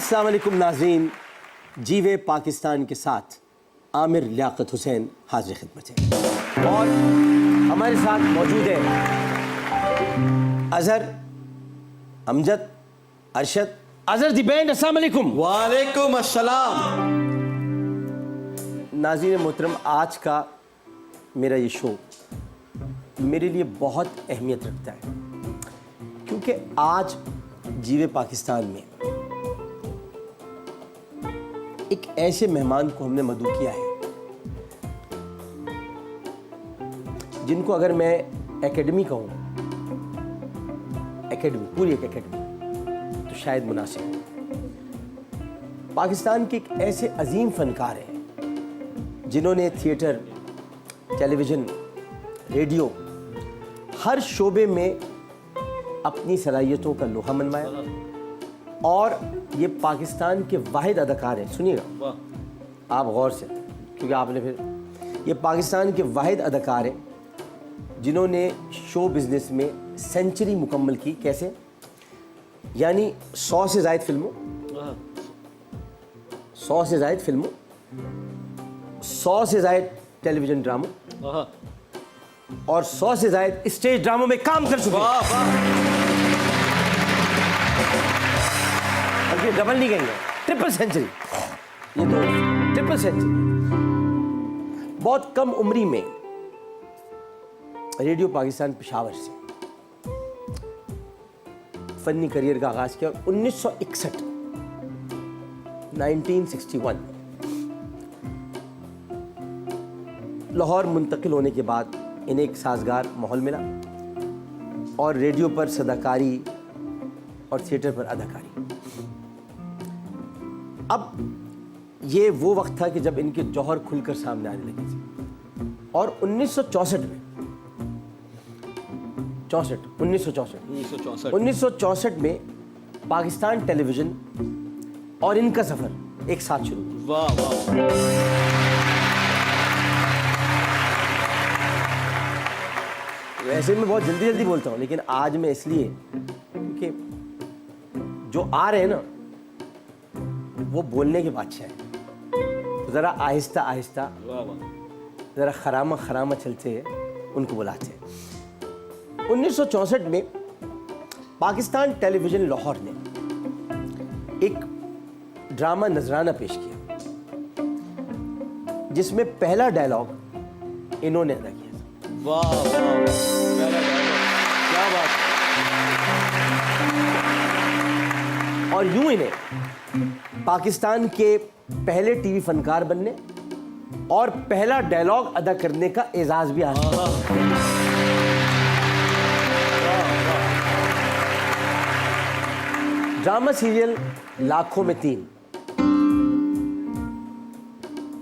अस्सलाम वालेकुम नाज़रीन, जीवे पाकिस्तान के साथ आमिर लियाकत हुसैन हाजिर खिदमत है और हमारे साथ मौजूद है अज़हर, अमजद, अरशद। अज़हर दी बैंड, अस्सलाम वालेकुम। वालेकुम अस्सलाम। नाज़रीन मोहतरम, आज का मेरा ये शो मेरे लिए बहुत अहमियत रखता है क्योंकि आज जीवे पाकिस्तान में एक ऐसे मेहमान को हमने मदऊ किया है जिनको अगर मैं एकेडमी कहूँ, एकेडमी, पूरी एक एकेडमी, तो शायद मुनासिब हो। पाकिस्तान के एक ऐसे अजीम फनकार हैं जिन्होंने थिएटर, टेलीविज़न, रेडियो, हर शोबे में अपनी सलाहियतों का लोहा मनवाया और ये पाकिस्तान के वाहिद अदाकार हैं। सुनिएगा आप गौर से, क्योंकि आपने फिर, ये पाकिस्तान के वाहिद अदाकार हैं जिन्होंने शो बिज़नेस में सेंचुरी मुकम्मल की। कैसे? यानी 100 से ज़ायद फिल्मों, 100 से ज़ायद फिल्मों, 100 से ज़ायद टेलीविज़न ड्रामों और 100 से ज़ायद स्टेज ड्रामों में काम कर चुके हैं। बल्कि डबल नहीं कहेंगे, ट्रिपल सेंचुरी। ये तो ट्रिपल सेंचुरी। बहुत कम उम्री में रेडियो पाकिस्तान पेशावर से फनी करियर का आगाज किया। 1961 लाहौर मुंतकिल होने के बाद इन्हें एक साजगार माहौल मिला और रेडियो पर सदाकारी और थिएटर पर अदाकारी। अब ये वो वक्त था कि जब इनके जौहर खुलकर सामने आने लगे थे और 1964 में पाकिस्तान टेलीविज़न और इनका सफ़र एक साथ शुरू हुआ। वाह वाह। वैसे मैं बहुत जल्दी जल्दी बोलता हूँ, लेकिन आज मैं इसलिए क्योंकि जो आ रहे हैं ना वो बोलने के बादशाह हैं, तो ज़रा आहिस्ता आहिस्ता, ज़रा खरामा खरामा चलते हैं, उनको बुलाते हैं। 1964 में पाकिस्तान टेलीविज़न लाहौर ने एक ड्रामा नजराना पेश किया जिसमें पहला डायलॉग इन्होंने अदा किया था। वाह वाह, क्या बात। और यूं इन्हें पाकिस्तान के पहले टीवी फनकार बनने और पहला डायलॉग अदा करने का एजाज भी हासिल हुआ। ड्रामा सीरियल लाखों में 3,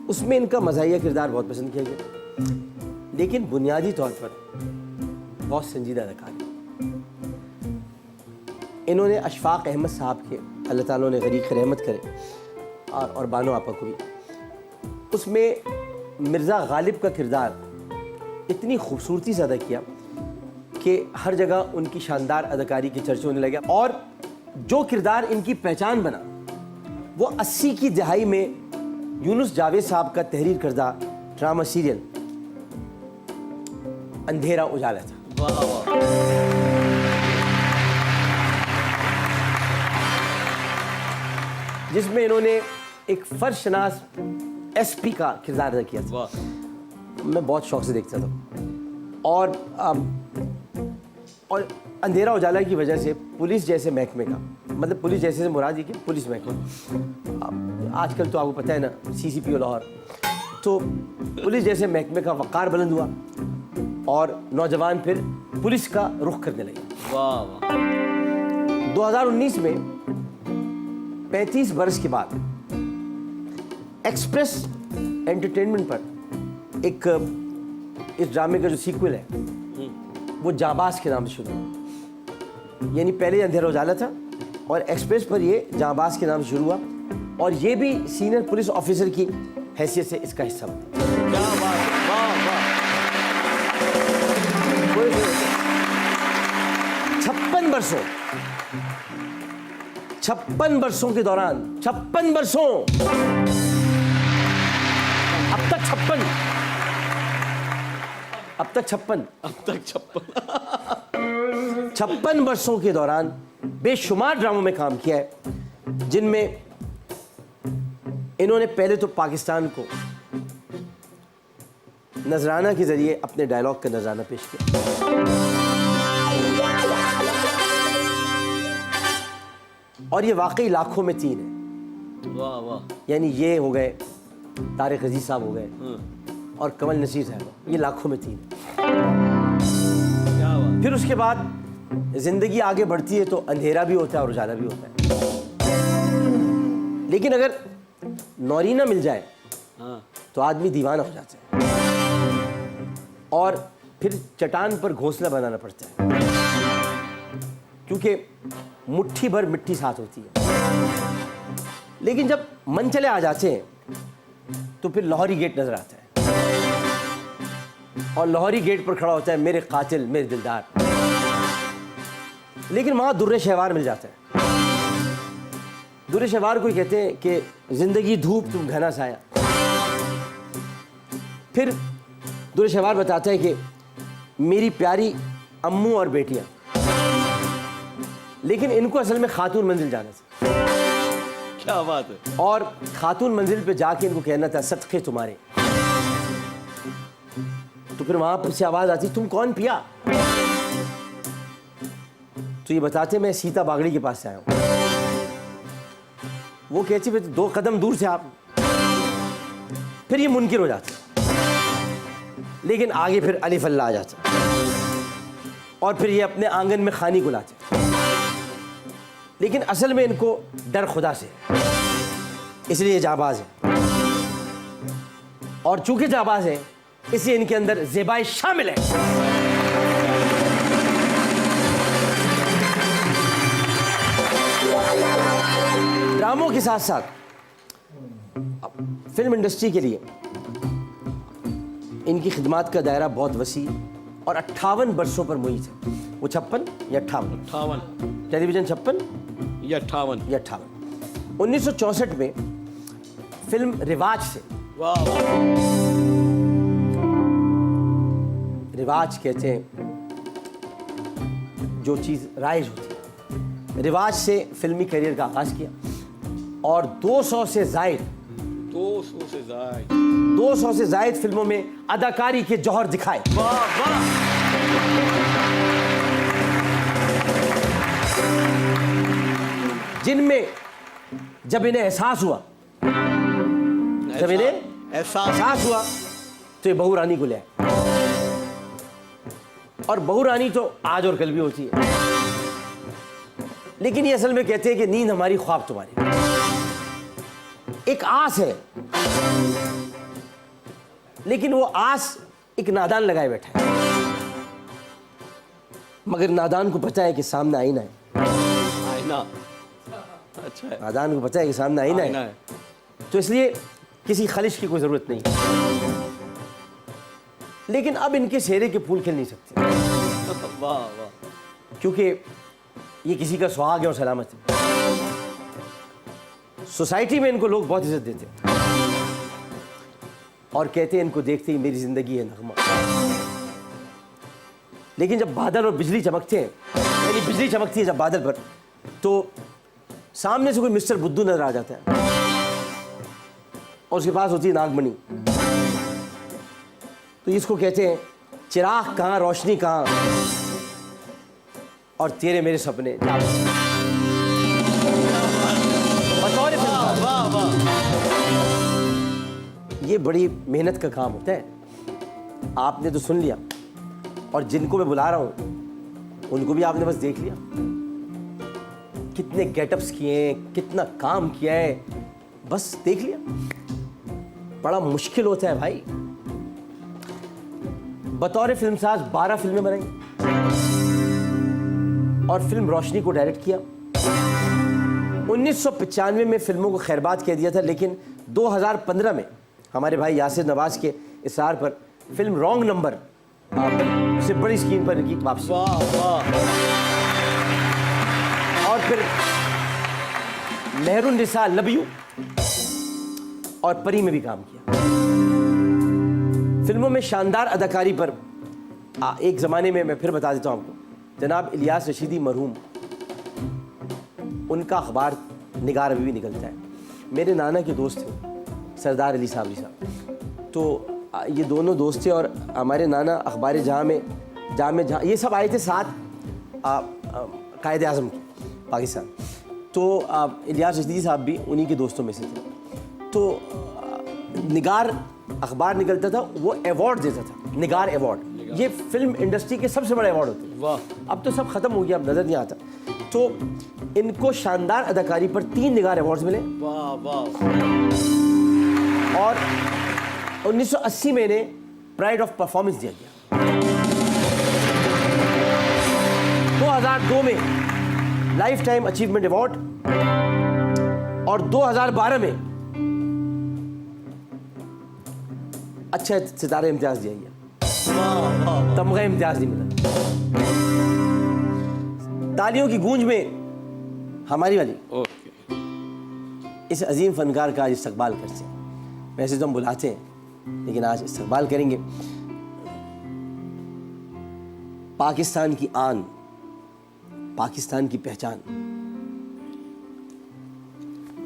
उसमें इनका मज़ाहिया किरदार बहुत पसंद किया गया, लेकिन बुनियादी तौर पर बहुत संजीदा अदाकार है। इन्होंने अशफाक अहमद साहब के, अल्लाह ताला ने गरीक रहमत करे, और बानो आपा को भी, उसमें मिर्ज़ा गालिब का किरदार इतनी खूबसूरती से अदा किया कि हर जगह उनकी शानदार अदाकारी के चर्चे होने लगे। और जो किरदार इनकी पहचान बना वो 80 की दहाई में यूनुस जावेद साहब का तहरीर करदा ड्रामा सीरियल अंधेरा उजाला था। वाह वाह। जिसमें इन्होंने एक फर्शनास एसपी का किरदार अदा किया था। मैं बहुत शौक से देखता था। और अंधेरा उजाला की वजह से पुलिस जैसे महकमे का, मतलब पुलिस जैसे से मुराद ये कि पुलिस महकमा, आजकल तो आपको पता है ना, सीसीपीओ लाहौर, तो पुलिस जैसे महकमे का वक़ार बुलंद हुआ और नौजवान फिर पुलिस का रुख करने लगे। वाह वाह। 2019 में 35 बरस के बाद एक्सप्रेस एंटरटेनमेंट पर एक इस ड्रामे का जो सीक्वल है वो जाबाज के नाम से शुरू हुआ। यानी पहले अंधेरा उजाला था और एक्सप्रेस पर ये जाबाज के नाम से शुरू हुआ और ये भी सीनियर पुलिस ऑफिसर की हैसियत से इसका हिस्सा बना। क्या बात है, वाह वाह। 56 बरसों 56 वर्षों के दौरान, 56 वर्षों, अब तक 56, अब तक 56, अब तक 56। 56 वर्षों के दौरान बेशुमार ड्रामों में काम किया है, जिनमें इन्होंने पहले तो पाकिस्तान को नजराना के जरिए अपने डायलॉग का नजराना पेश किया। और ये वाकई लाखों में 3 है। वाह वाह। यानी ये हो गए तारिक अजीज साहब हो गए और कमल नसीर साहब, ये लाखों में 3 है। क्या बात। फिर उसके बाद जिंदगी आगे बढ़ती है तो अंधेरा भी होता है और उजाला भी होता है। लेकिन अगर नौरीना मिल जाए हाँ। तो आदमी दीवाना हो जाता है और फिर चट्टान पर घोंसला बनाना पड़ता है, क्योंकि मुट्ठी भर मिट्टी साथ होती है। लेकिन जब मन चले आ जाते हैं तो फिर लाहौरी गेट नजर आता है और लाहौरी गेट पर खड़ा होता है मेरे कातिल मेरे दिलदार। लेकिन वहां दुर्रे शहवार मिल जाता है। दुर्रे शहवार को कहते हैं कि जिंदगी धूप तुम घना साया। फिर दुर्रे शहवार बताता है कि मेरी प्यारी अम्मू और बेटियां, लेकिन इनको असल में खातून मंजिल जाना था। क्या बात है। और खातून मंजिल पे जाके इनको कहना था सदके तुम्हारे। तो फिर वहां पर से आवाज आती तुम कौन पिया? तो ये बताते मैं सीता बागड़ी के पास से आया हूं। वो कहती फिर 2 कदम दूर से आप। फिर ये मुनकिर हो जाता, लेकिन आगे फिर अलिफ अल्लाह आ जाता और फिर ये अपने आंगन में खानी को लाते। लेकिन असल में इनको डर खुदा से, इसलिए जाबाज है। और चूंकि जाबाज है इसलिए इनके अंदर ज़ेबाई शामिल है। ड्रामों के साथ साथ फिल्म इंडस्ट्री के लिए इनकी खिदमात का दायरा बहुत वसी और 58 वर्षों पर मुहित है। वो 56 या 58? 58 टेलीविजन 56 या 58 या 58। 1964 में फिल्म रिवाज से, वाह वाह। रिवाज कहते हैं जो चीज़ राइज होती है, रिवाज से फिल्मी करियर का आगाज किया और 200 से जायद 200 से जायद फिल्मों में अदाकारी के जौहर दिखाए। वाह वाह। जिनमें जब इन्हें एहसास हुआ एहसास हुआ तो ये बहू रानी को ले आए। और बहू रानी तो आज और कल भी होती है, लेकिन ये असल में कहते हैं कि नींद हमारी ख्वाब तुम्हारी। एक आस है, लेकिन वो आस एक नादान लगाए बैठा है, मगर नादान को पता है कि सामने आईना है। आईना अच्छा है। नादान को पता है कि सामने आईना है, तो इसलिए किसी खलिश की कोई जरूरत नहीं। लेकिन अब इनके चेहरे के फूल खिल नहीं सकते। वाह वाह। क्योंकि ये किसी का सुहाग है और सलामत है। सोसाइटी में इनको लोग बहुत इज्जत देते हैं और कहते हैं इनको देखते ही मेरी जिंदगी है नगमा। लेकिन जब बादल और बिजली चमकते हैं, यानी बिजली चमकती है जब बादल पर, तो सामने से कोई मिस्टर बुद्धू नजर आ जाता है और उसके पास होती है नागमणि। तो इसको कहते हैं चिराग कहाँ, रोशनी कहाँ, और तेरे मेरे सपने। बतौर फिल्मकार, वाह वाह। ये बड़ी मेहनत का काम होता है। आपने तो सुन लिया और जिनको मैं बुला रहा हूं उनको भी आपने बस देख लिया। कितने गेटअप्स किए हैं, कितना काम किया है, बस देख लिया। बड़ा मुश्किल होता है भाई। बतौर फिल्मसाज 12 फिल्में बनाई और फिल्म रोशनी को डायरेक्ट किया। 1995 में फिल्मों को खैरबाद कह दिया था, लेकिन 2015 में हमारे भाई यासिर नवाज के इसार पर फिल्म रॉन्ग नंबर से बड़ी स्क्रीन पर इनकी वापसी। वाह वाह। और फिर मेहरुन्निसा लव यू और परी में भी काम किया। फिल्मों में शानदार अदाकारी पर एक ज़माने में, मैं फिर बता देता हूँ आपको, जनाब इलियास रशीदी मरहूम, उनका अखबार निगार अभी भी निकलता है। मेरे नाना के दोस्त थे सरदार अली साबरी साहब, तो ये दोनों दोस्त थे और हमारे नाना अखबार जहाँ ये सब आए थे साथ कायद आज़म की पाकिस्तान। तो इलियास रशीदी साहब भी उन्हीं के दोस्तों में से थे। तो निगार अखबार निकलता था, वो अवार्ड देता था, निगार अवार्ड। ये फिल्म इंडस्ट्री के सबसे बड़े अवार्ड होते हैं। वाह। अब तो सब खत्म हो गया, अब नज़र नहीं आता। तो इनको शानदार अदाकारी पर 3 निगार अवार्ड्स मिले। वाह वाह। और 1980 में इन्हें प्राइड ऑफ परफॉर्मेंस दिया गया। 2002 में लाइफ टाइम अचीवमेंट अवार्ड और 2012 में अच्छा सितारे इम्तियाज दिया गया। वाह वाह। तमगा इम्तियाज नहीं मिला। तालियों की गूंज में हमारी वाली ओके। इस अजीम फनकार का आज इस्तकबाल करते हैं। वैसे तो हम बुलाते हैं, लेकिन आज इस्तकबाल करेंगे। पाकिस्तान की आन, पाकिस्तान की पहचान,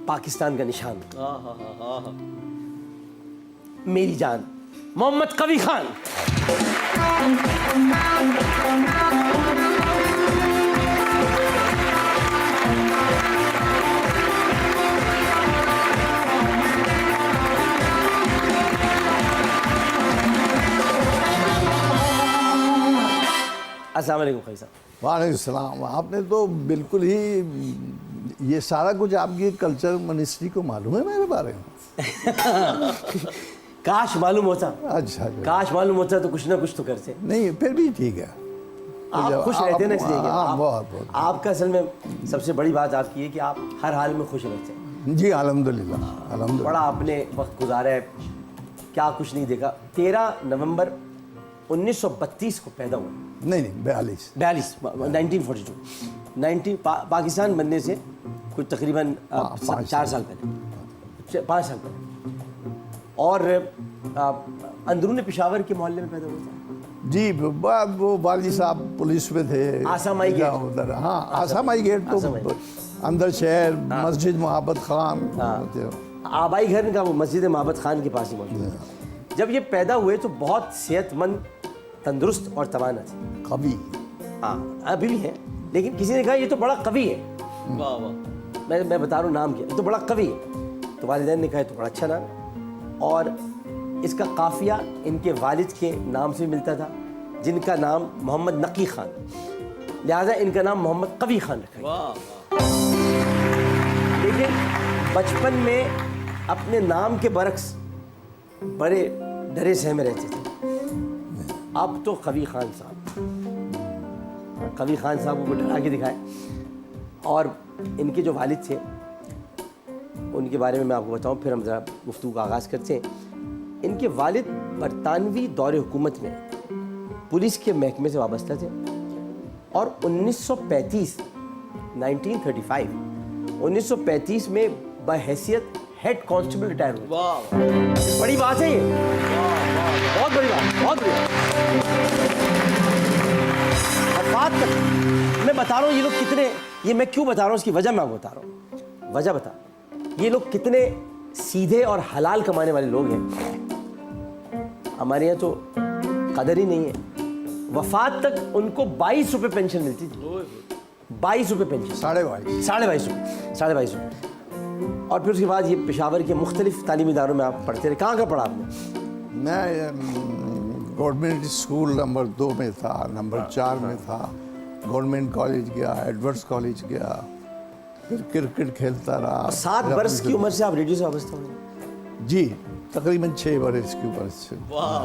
पाकिस्तान का निशान, मेरी जान, मोहम्मद कवी खान। अस्सलाम वालेकुम खई साहब। वालेकुम सलाम। आपने तो बिल्कुल ही ये सारा कुछ आपकी कल्चर मिनिस्ट्री को मालूम है मेरे बारे में। काश मालूम होता। अच्छा। काश मालूम होता तो कुछ ना कुछ तो करते। नहीं, फिर भी ठीक है। आप खुश रहते हैं ना, इसलिए बहुत आपका असल में सबसे बड़ी बात आपकी है कि आप हर हाल में खुश रहते हैं। जी अल्हम्दुलिल्लाह। बड़ा आपने वक्त गुजारा है, क्या कुछ नहीं देखा। 13 नवंबर 1932 को पैदा हुआ। नहीं 42 1942 पाकिस्तान बनने से कुछ तकरीबन 4 साल पहले, 5 साल पहले। और अंदरूनी पेशावर के मोहल्ले में पैदा हुआ था। जी, वो वाली साहब पुलिस में थे। आसामाई गेट उधर। हाँ, आसामाई गेट तो अंदर शहर, मस्जिद मोहब्बत खान, आबाई घर का वो मस्जिद मोहब्बत खान के पास ही मौजूद है। जब ये पैदा हुए तो बहुत सेहतमंद, तंदुरुस्त और तवाना थे। कवि। हाँ, अभी भी है, लेकिन किसी ने कहा ये तो बड़ा कवि है। वाह वाह। मैं बता रहा हूँ नाम क्या, ये तो बड़ा कवि है। तो वालिदैन ने कहा ये तो बड़ा अच्छा नाम है। और इसका काफिया इनके वालिद के नाम से मिलता था, जिनका नाम मोहम्मद नकी खान, लिहाजा इनका नाम मोहम्मद कवी खान रखा गया। वाह। लेकिन बचपन में अपने नाम के बरक्स बड़े डरे सहमे रहते थे। अब तो कवी खान साहब को डरा के दिखाए। और इनके जो वालिद थे उनके बारे में मैं आपको बताऊं, फिर हम ज़रा गुफ्तगू का आगाज़ करते हैं। इनके वालिद बरतानवी दौरे हुकूमत में पुलिस के महकमे से वाबस्ता थे और 1935 में बहैसियत हेड कांस्टेबल रिटायर हुए। वाह। बड़ी बात है ये, बहुत बड़ी बात, बहुत बड़ी बात। वफात तक मैं बता रहा हूँ ये लोग कितने, ये मैं क्यों बता रहा हूँ इसकी वजह मैं आपको बता रहा हूँ। वजह बता, ये लोग कितने सीधे और हलाल कमाने वाले लोग हैं। हमारे यहाँ तो कदर ही नहीं है। वफात तक उनको 22 रुपये पेंशन मिलती थी। 22 रुपये पेंशन। 22.5 रुपये। और फिर उसके बाद ये पेशावर के मुख्तलिफ तालीमी इदारों में आप पढ़ते रहे। कहाँ का पढ़ा आपने? मैं गवर्नमेंट स्कूल नंबर 2 में था, नंबर 4 में था, गवर्नमेंट कॉलेज गया, एडवर्ड्स कॉलेज गया, फिर क्रिकेट खेलता रहा। 7 बरस की उम्र से आप रेडियो से वाबस्ता हुए? जी, तकरीबन 6 बरस की उम्र से। वाह।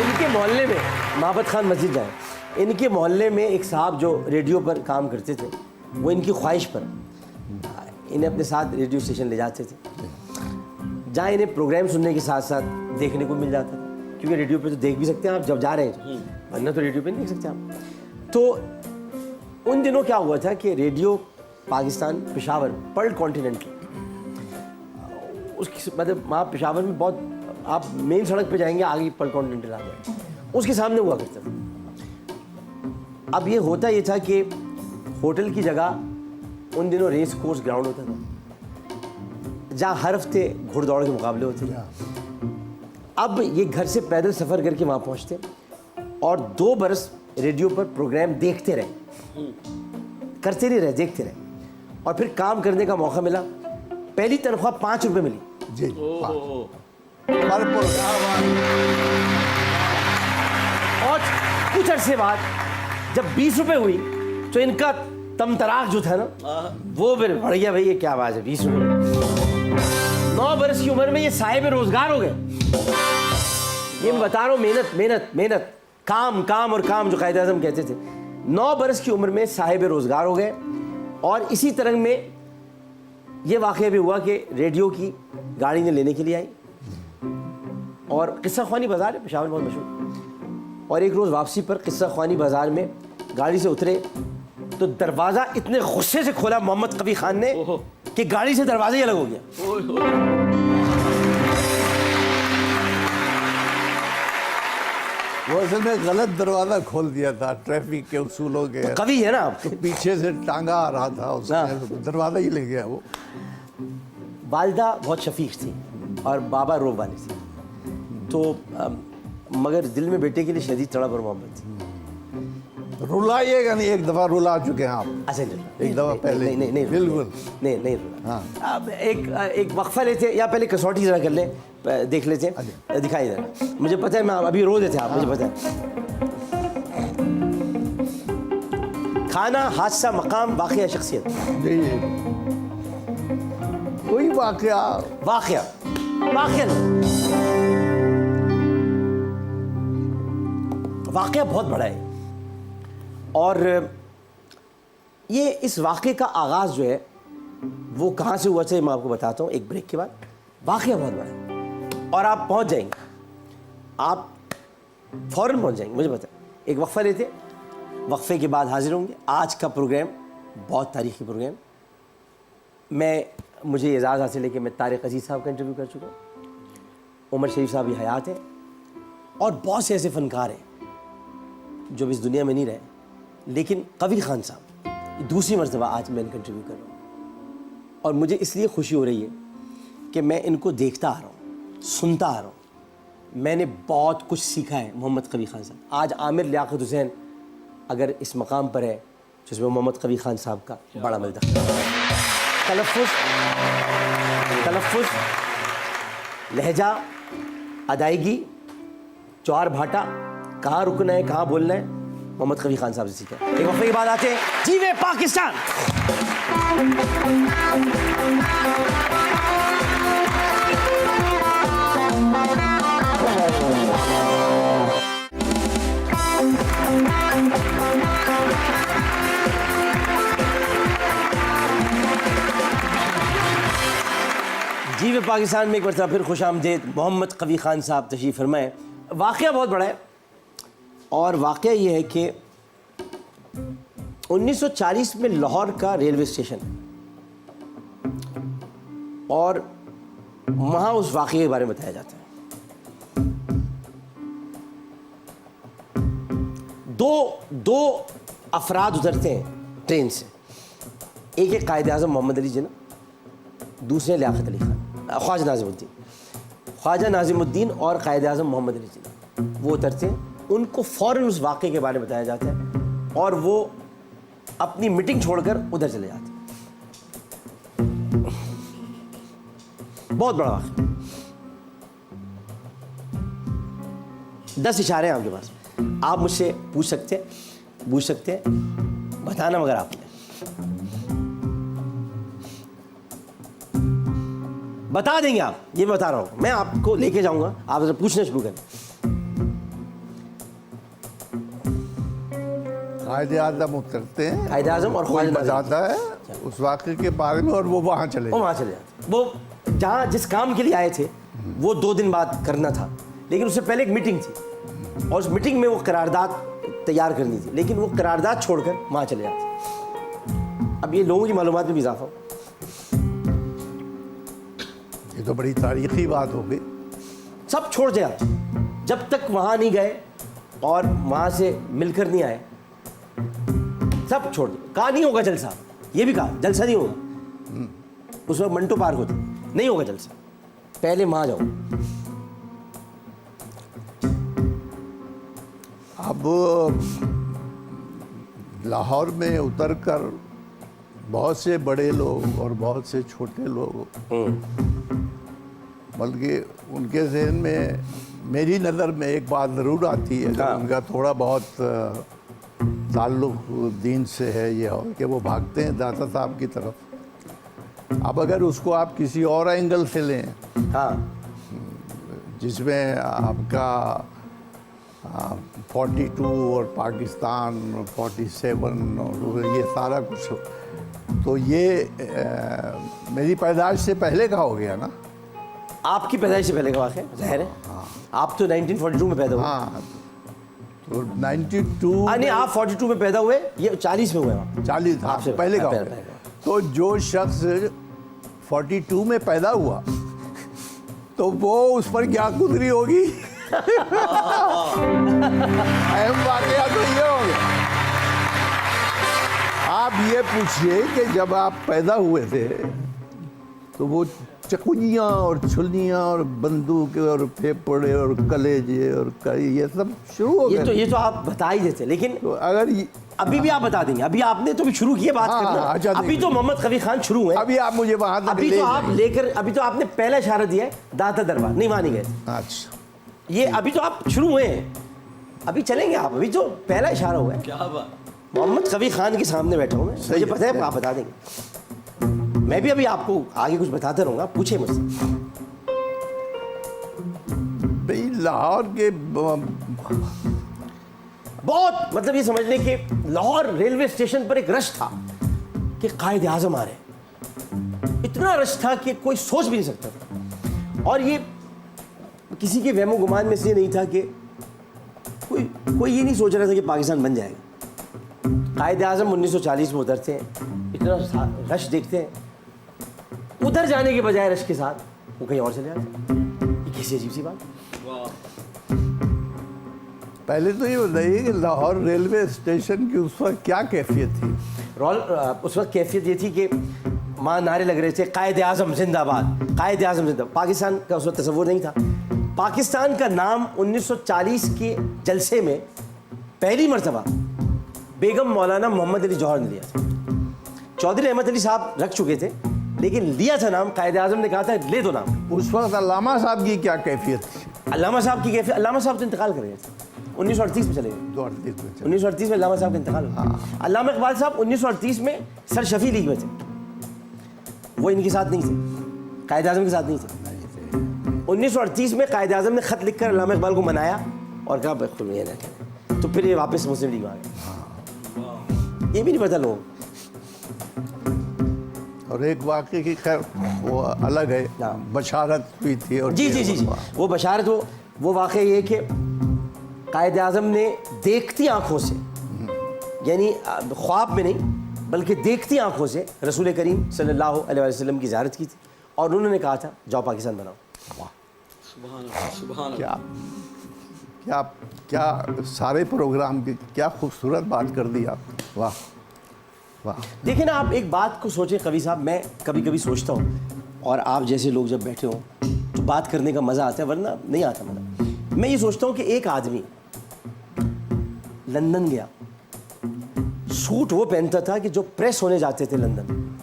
इनके मोहल्ले में मोहब्बत खान मस्जिद जाए, इनके मोहल्ले में एक साहब जो रेडियो पर काम करते थे, वो इनकी ख्वाहिश पर इन्हें अपने साथ रेडियो स्टेशन ले जाते थे, जहाँ इन्हें प्रोग्राम सुनने के साथ साथ देखने को मिल जाता था। क्योंकि रेडियो पे तो देख भी सकते हैं आप जब जा रहे हैं, वरना तो रेडियो पे नहीं देख सकते आप। तो उन दिनों क्या हुआ था कि radio Pakistan Peshawar Perl continental, उसकी मतलब वहाँ पेशावर में बहुत, आप मेन सड़क पे जाएंगे आगे पर्ल कॉन्टिनेंटल आ गया, उसके सामने हुआ करता था। अब ये होता ये था कि होटल की जगह उन दिनों रेस कोर्स ग्राउंड होता था जहाँ हर हफ्ते घुड़दौड़ के मुकाबले होते थे। अब ये घर से पैदल सफ़र करके वहाँ पहुँचते और 2 बरस रेडियो पर प्रोग्राम देखते रहे, करते नहीं रहे, देखते रहे, और फिर काम करने का मौका मिला। पहली तनख्वाह 5 रुपये मिली जी। ओहो। भरपूर। और कुछ अरसे बाद जब 20 रुपये हुई तो इनका तमतराक जो था ना वो फिर बढ़ गया, भाई ये क्या बात है 20 रुपये। 9 बरस की उम्र में ये साहिब रोजगार हो गए। ये मैं बता रहा हूँ, मेहनत मेहनत मेहनत, काम काम और काम, जो कायदे आज़म कहते थे। 9 बरस की उम्र में साहिब रोजगार हो गए। और इसी तरह में ये वाक़या भी हुआ कि रेडियो की गाड़ी ने लेने के लिए आई, और किस्सा ख्वानी बाज़ार है पेशावर बहुत मशहूर, और एक रोज़ वापसी पर किस्सा ख्वानी बाज़ार में गाड़ी से उतरे तो दरवाज़ा इतने गुस्से से खोला मोहम्मद कबीर खान ने कि गाड़ी से दरवाज़ा ही अलग हो गया। वो असल में गलत दरवाज़ा खोल दिया था ट्रैफिक के उसूलों के, कवि है ना आप। तो पीछे से टांगा आ रहा था उसने, दरवाज़ा ही ले गया वो। वालदा बहुत शफीक थी और बाबा रोब वाली थी, तो मगर दिल में बेटे के लिए शदीद तड़प और मोहब्बत थी। रुलाइएगा नहीं, एक दफ़ा रुला चुके हैं आप। अच्छा एक दफ़ा पहले। नहीं नहीं नहीं बिल्कुल नहीं रुला। हाँ। अब एक वक्फा लेते या पहले कसौटी जरा कर ले, देख लेते हैं, दिखाई दे रहा। मुझे पता है, मैं अभी रो देते आप, मुझे पता है। खाना, हादसा, मकाम, वाक़या, शख्सियत। जी। कोई वाकया वाक़या वाक़या वाक़या बहुत बड़ा है, और ये इस वाक़े का आगाज़ जो है वो कहाँ से हुआ था मैं आपको बताता हूँ एक ब्रेक के बाद। वाक़या बहुत बड़ा है और आप पहुँच जाएंगे, आप फ़ौरन पहुँच जाएंगे, मुझे पता है। एक वक्फ़ा लेते, वक्फ़े के बाद हाजिर होंगे। आज का प्रोग्राम बहुत तारीख़ी प्रोग्राम। मुझे एजाज़ हासिल है कि मैं तारिक अजीज़ साहब का इंटरव्यू कर चुका हूँ, उमर शरीफ साहब भी हयात हैं, और बहुत से ऐसे फ़नकार हैं जो इस दुनिया में नहीं रहे, लेकिन कबीर खान साहब दूसरी मरतबा आज मैं इनका इंटरव्यू कर रहा हूँ, और मुझे इसलिए खुशी हो रही है कि मैं इनको देखता आ रहा हूँ, सुनता आ रहा हूँ। मैंने बहुत कुछ सीखा है मोहम्मद कबीर खान साहब। आज आमिर लियाकत हुसैन अगर इस मकाम पर है जिसमें मोहम्मद कबीर खान साहब का बड़ा मिलता है। तलफ़्फ़ुज़, लहजा, अदायगी, चौर भाटा, कहाँ रुकना है कहाँ बोलना है, मोहम्मद कबीर खान साहब से सीखा। एक वक्फे के बाद आते हैं जीवे पाकिस्तान। जीवे पाकिस्तान में एक बार फिर खुश आमदेद। मोहम्मद कबीर खान साहब तशरीफ़ फरमाएं। वाक़या बहुत बड़ा है, और वाक़या ये है कि 1940 में लाहौर का रेलवे स्टेशन, और वहाँ उस वाक़ये के बारे में बताया जाता है। दो अफराद उतरते हैं ट्रेन से, एक है कायद आज़म मोहम्मद अली जिन्ना, दूसरे लियाकत अली खान, ख्वाजा नाज़िमुद्दीन और कायद आज़म मोहम्मद अली जिन्ना। वो उतरते हैं, उनको फ़ौरन उस वाक़े के बारे में बताया जाता है, और वो अपनी मीटिंग छोड़कर उधर चले जाते हैं। बहुत बड़ा वाक़या। 10 इशारे हैं आपके पास, आप मुझसे पूछ सकते हैं, बताना मगर आपने। बता देंगे आप, ये बता रहा हूँ मैं, आपको लेके जाऊंगा, आप जरा पूछना शुरू करें। कायदे आज़म उतरते हैं, कायद आज़म और कोई ख्वाजा बताता है उस वाक़े के बारे में, और वो वहाँ चले वो वहाँ चले जाते। वो जहाँ जिस काम के लिए आए थे वो 2 दिन बाद करना था, लेकिन उससे पहले एक मीटिंग थी, और उस मीटिंग में वो करारदाद तैयार करनी थी, लेकिन वो करारदाद छोड़कर वहाँ चले जाते। अब ये लोगों की मालूमात में भी इजाफा हो। ये तो बड़ी तारीखी बात हो गई। सब छोड़ दिया, जब तक वहाँ नहीं गए और वहाँ से मिलकर नहीं आए, सब छोड़ दिया। कहा नहीं होगा जलसा, ये भी कहा जलसा नहीं होगा। उस वक्त मंटो पार्क होती, नहीं होगा जलसा, पहले वहाँ जाओ। अब लाहौर में उतरकर बहुत से बड़े लोग और बहुत से छोटे लोग, बल्कि उनके जहन में मेरी नज़र में एक बात ज़रूर आती है, हाँ। उनका थोड़ा बहुत ताल्लुक़ दीन से है, ये हो कि वो भागते हैं दाता साहब की तरफ। अब अगर उसको आप किसी और एंगल से लें, हाँ, जिसमें आपका 42 और पाकिस्तान 47 और ये सारा कुछ, तो ये मेरी पैदाइश से पहले का हो गया ना। आपकी पैदाइश से पहले का वाक़या है, ज़ाहिर है। आप तो 1942 में पैदा हुए। हाँ, तो 92 नहीं, आप 42 में पैदा हुए, ये 40 में हुए आप। 40 हाँ, आपसे पहले का हो पहले गया। का। तो जो शख्स 42 में पैदा हुआ तो वो उस पर क्या गुजरी होगी। अहम वाकया तो ये हो गया। आप ये पूछिए कि जब आप पैदा हुए थे तो वो चकुनियाँ और छुलियाँ और बंदूक और फेफड़े और कलेजे और ये सब शुरू हो गए। ये तो आप बता ही देते, लेकिन तो अगर अभी भी आप बता देंगे। अभी आपने तो भी शुरू किए बात हाँ, करना। अच्छा, अभी तो मोहम्मद कवी खान शुरू हुए। अभी आप मुझे वहां तक अभी ले तो आप जाइए। लेकर, अभी तो आपने पहला इशारा दिया है दाता दरबार, नहीं वहां नहीं गए। अच्छा, ये अभी तो आप शुरू हुए हैं, अभी चलेंगे आप। अभी तो पहला इशारा हुआ है। क्या बात। मोहम्मद कवी खान के सामने बैठा हूँ मैं, सही मुझे है, पता है सही आप बता देंगे। मैं भी अभी आपको आगे कुछ बताता रहूंगा, पूछे मुझसे। भाई लाहौर के बहुत मतलब ये समझने के लाहौर रेलवे स्टेशन पर एक रश था कि कायद आजम आ रहे। इतना रश था कि कोई सोच भी नहीं सकता था। और ये किसी के वहमो गुमान में से नहीं था कि कोई ये नहीं सोच रहा था कि पाकिस्तान बन जाएगा। कायद आजम 1940 में उतरते हैं, इतना रश देखते हैं, उधर जाने के बजाय रश के साथ वो कहीं और चले जाते हैं। ये कैसी अजीब सी बात। वाह। पहले तो ये बताइए कि लाहौर रेलवे स्टेशन की उस वक्त क्या कैफियत थी। उस वक्त कैफियत ये थी कि वहाँ नारे लग रहे थे कायद आज़म जिंदाबाद, कायद आज़म जिंदाबाद। पाकिस्तान का उस वक्त तस्वुर नहीं था। पाकिस्तान का नाम 1940 के जलसे में पहली मरतबा बेगम मौलाना मोहम्मद अली जौहर ने लिया था। चौधरी अहमद अली साहब रख चुके थे, लेकिन लिया था नाम। कायद आज़म ने कहा था ले दो नाम। उस वक्त अल्लामा साहब की क्या कैफियत थी। अल्लामा साहब की कैफियत, अल्लामा साहब तो इंतकाल कर गए थे 1938 में चले गए। 1938 में अल्लामा साहब का इंतकाल हुआ। अल्लामा इकबाल साहब 1938 में सर शफी लीग में थे, वो इनके साथ नहीं थे, कायद आज़म के साथ नहीं थे। 1938 में कायद आज़म ने खत लिखकर अल्लामा इकबाल को मनाया और कहा बिल्कुल ये ना करें, तो फिर ये वापस मुस्लिम लीग में आ गए। ये भी नहीं पता लोग। और एक वाक़े की खैर वो अलग है, हाँ। बशारत हुई थी। और जी जी जी जी, वो बशारत, वो वाक़या ये कि कायद आज़म ने देखती आंखों से, यानी ख्वाब में नहीं बल्कि देखती आंखों से रसूल करीम सल्लल्लाहु अलैहि वसल्लम की ज़ियारत की थी और उन्होंने कहा था जाओ पाकिस्तान बनाओ। वाह, सुभान अल्लाह, सुभान अल्लाह। क्या क्या क्या सारे प्रोग्राम की क्या खूबसूरत बात कर दी आप। वाह वाह। देखिए ना, आप एक बात को सोचें कवि साहब, मैं कभी कभी सोचता हूँ और आप जैसे लोग जब बैठे हों तो बात करने का मज़ा आता है, वरना नहीं आता मज़ा। मैं ये सोचता हूँ कि एक आदमी लंदन गया, सूट वो पहनता था कि जो प्रेस होने जाते थे लंदन,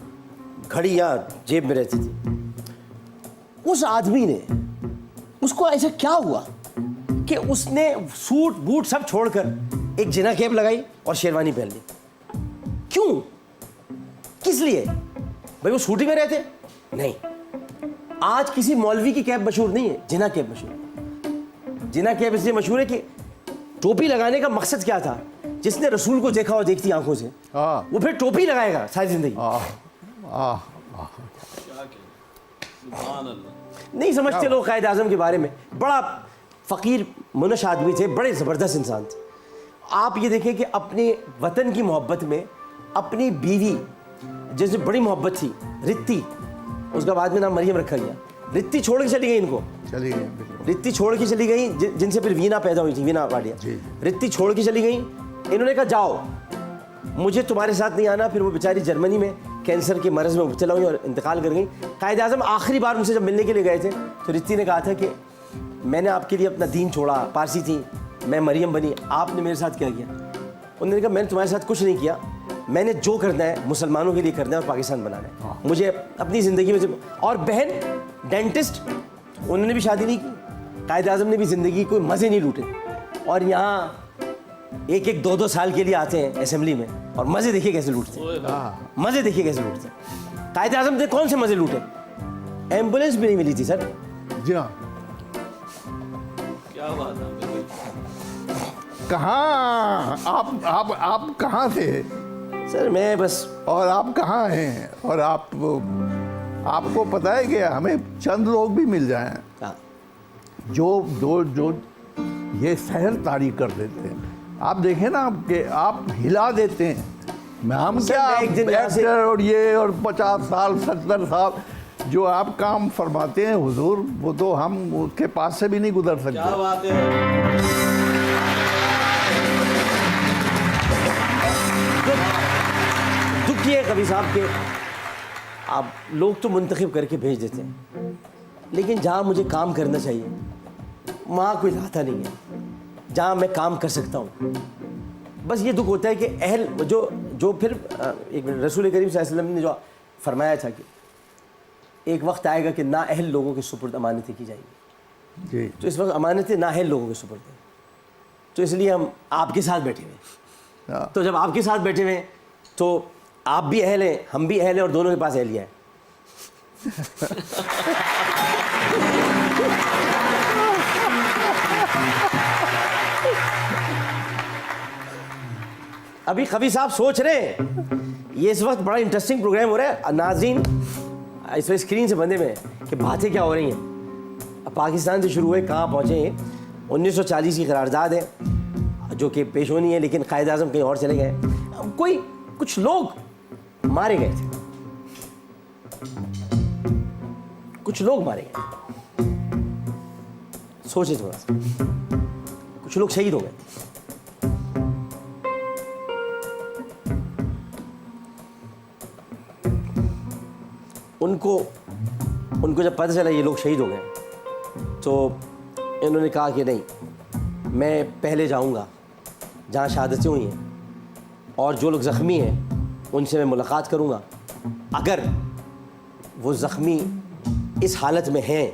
घड़ी यहाँ जेब में रहती थी। उस आदमी ने, उसको ऐसा क्या हुआ कि उसने सूट बूट सब छोड़कर एक जिना कैप लगाई और शेरवानी पहन ली। क्यों, किस लिए? भाई वो शूटिंग में रहते नहीं। आज किसी मौलवी की कैप मशहूर नहीं है, जिना कैप मशहूर। जिना कैप इसलिए मशहूर है कि टोपी लगाने का मकसद क्या था? जिसने रसूल को देखा हो देखती आंखों से, हाँ। वो फिर टोपी लगाएगा सारी जिंदगी। सुभान अल्लाह। नहीं समझते लोग कायद आज़म के बारे में। बड़ा फ़कीर मुनश आदमी थे, बड़े ज़बरदस्त इंसान थे। आप ये देखें कि अपने वतन की मोहब्बत में अपनी बीवी जैसे बड़ी मोहब्बत थी रित्ती, उसका बाद में नाम मरियम रखा गया। रित्ती छोड़ के चली गई इनको, चली गई बिल्कुल। रित्ती छोड़ के चली गई, जिनसे फिर वीना पैदा हुई थी, वीना वाडिया। जी। रित्ती छोड़ के चली गई। इन्होंने कहा जाओ, मुझे तुम्हारे साथ नहीं आना। फिर वो बेचारी जर्मनी में कैंसर के मरज़ में मुब्तला हुई और इंतकाल कर गई। कायद आज़म आखिरी बार उनसे जब मिलने के लिए गए थे तो रित्ती ने कहा था कि मैंने आपके लिए अपना दीन छोड़ा, पारसी थी, मैं मरियम बनी, आपने मेरे साथ क्या किया? उन्होंने कहा मैंने तुम्हारे साथ कुछ नहीं किया, मैंने जो करना है मुसलमानों के लिए करना है और पाकिस्तान बनाना है। मुझे अपनी ज़िंदगी में और बहन डेंटिस्ट, उन्होंने भी शादी नहीं की। कायद आज़म ने भी ज़िंदगी कोई मज़े नहीं लूटे और यहाँ एक एक दो दो साल के लिए आते हैं असेंबली में और मज़े देखिए कैसे लूटते हैं, मज़े देखिए कैसे लूटते हैं। कायद आज़म ने कौन से मज़े लूटे? एम्बुलेंस भी नहीं मिली थी सर। जी हाँ। क्या बात है। कहाँ आप कहाँ थे सर मैं बस, और आप कहाँ हैं? और आपको पता है कि हमें चंद लोग भी मिल जाएं हाँ, जो ये सहर तारी कर देते हैं। आप देखें ना कि आप हिला देते हैं। मैं हम सर, क्या मैं एक दिन यहाँ से- एक्टर और ये और 50 साल 70 साल जो आप काम फरमाते हैं हुजूर, वो तो हम उसके पास से भी नहीं गुजर क्या सकते। बात है। दुख ये है कभी साहब के आप लोग तो मुंतखब करके भेज देते हैं, लेकिन जहाँ मुझे काम करना चाहिए वहाँ कोई लाता नहीं है, जहाँ मैं काम कर सकता हूँ। बस ये दुख होता है कि अहल जो फिर एक मिनट, रसूल करीम सल्लल्लाहु अलैहि वसल्लम ने जो फरमाया था कि एक वक्त आएगा कि ना अहल लोगों के सुपुर्द अमानतें की जाएंगी। जी। तो इस वक्त अमानतें ना अहल लोगों के सुपुर्द हैं, तो इसलिए हम आपके साथ बैठे हुए हैं। हाँ। तो जब आपके साथ बैठे हुए हैं तो आप भी अहल हैं, हम भी अहल हैं और दोनों के पास अहलिया है। अभी कभी साहब सोच रहे हैं ये इस वक्त बड़ा इंटरेस्टिंग प्रोग्राम हो रहा है, नाज़रीन इस वक्त स्क्रीन से बंदे में कि बातें क्या हो रही हैं। अब पाकिस्तान से शुरू हुए कहाँ पहुँचे हैं? 1940 की करारदाद है जो कि पेश होनी है, लेकिन कायद आज़म कहीं और चले गए। कुछ लोग मारे गए थे, कुछ लोग मारे गए, सोचे थोड़ा सा, कुछ लोग शहीद हो गए। उनको जब पता चला ये लोग शहीद हो गए तो इन्होंने कहा कि नहीं, मैं पहले जाऊंगा जहाँ शहादतें हुई हैं और जो लोग ज़ख्मी हैं उनसे मैं मुलाकात करूंगा। अगर वो ज़ख्मी इस हालत में हैं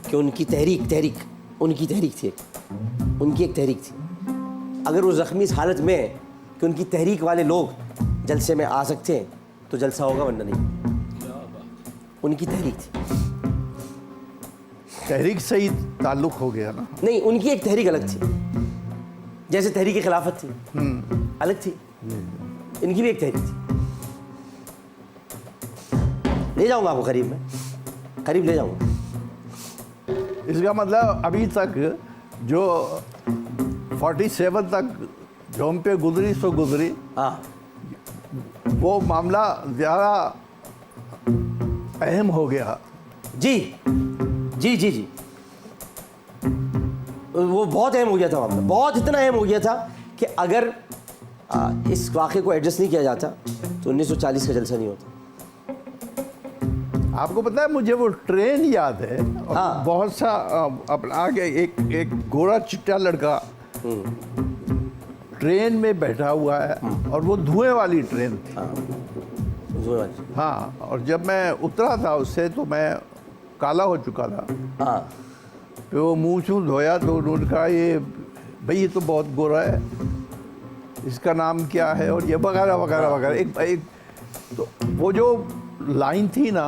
कि उनकी तहरीक थी, उनकी एक तहरीक थी, अगर वो ज़ख्मी इस हालत में है कि उनकी तहरीक वाले लोग जलसे में आ सकते हैं तो जलसा होगा, वरना नहीं। उनकी तहरीक थी, तहरीक से ही ताल्लुक़ हो गया ना। नहीं, उनकी एक तहरीक अलग थी, जैसे तहरीक खिलाफत थी अलग थी, इनकी भी एक तहरीक थी। ले जाऊंगा आपको करीब ले जाऊंगा। इसका मतलब अभी तक जो 47 तक जो हम पे गुजरी सो गुजरी, हाँ, वो मामला ज़्यादा अहम हो गया। जी, वो बहुत अहम हो गया था मामला, बहुत इतना अहम हो गया था कि अगर इस वाक़े को एडजस्ट नहीं किया जाता तो 1940 का जलसा नहीं होता। आपको पता है, मुझे वो ट्रेन याद है। और हाँ। बहुत सा अपना आगे एक गोरा चिट्टा लड़का ट्रेन में बैठा हुआ है और वो धुएं वाली ट्रेन थी। हाँ, और जब मैं उतरा था उससे तो मैं काला हो चुका था। हाँ, तो वो मुँह छूँ धोया तो उन्होंने कहा ये भाई ये तो बहुत गोरा है, इसका नाम क्या है, और ये वगैरह वगैरह वगैरह। एक तो वो जो लाइन थी ना,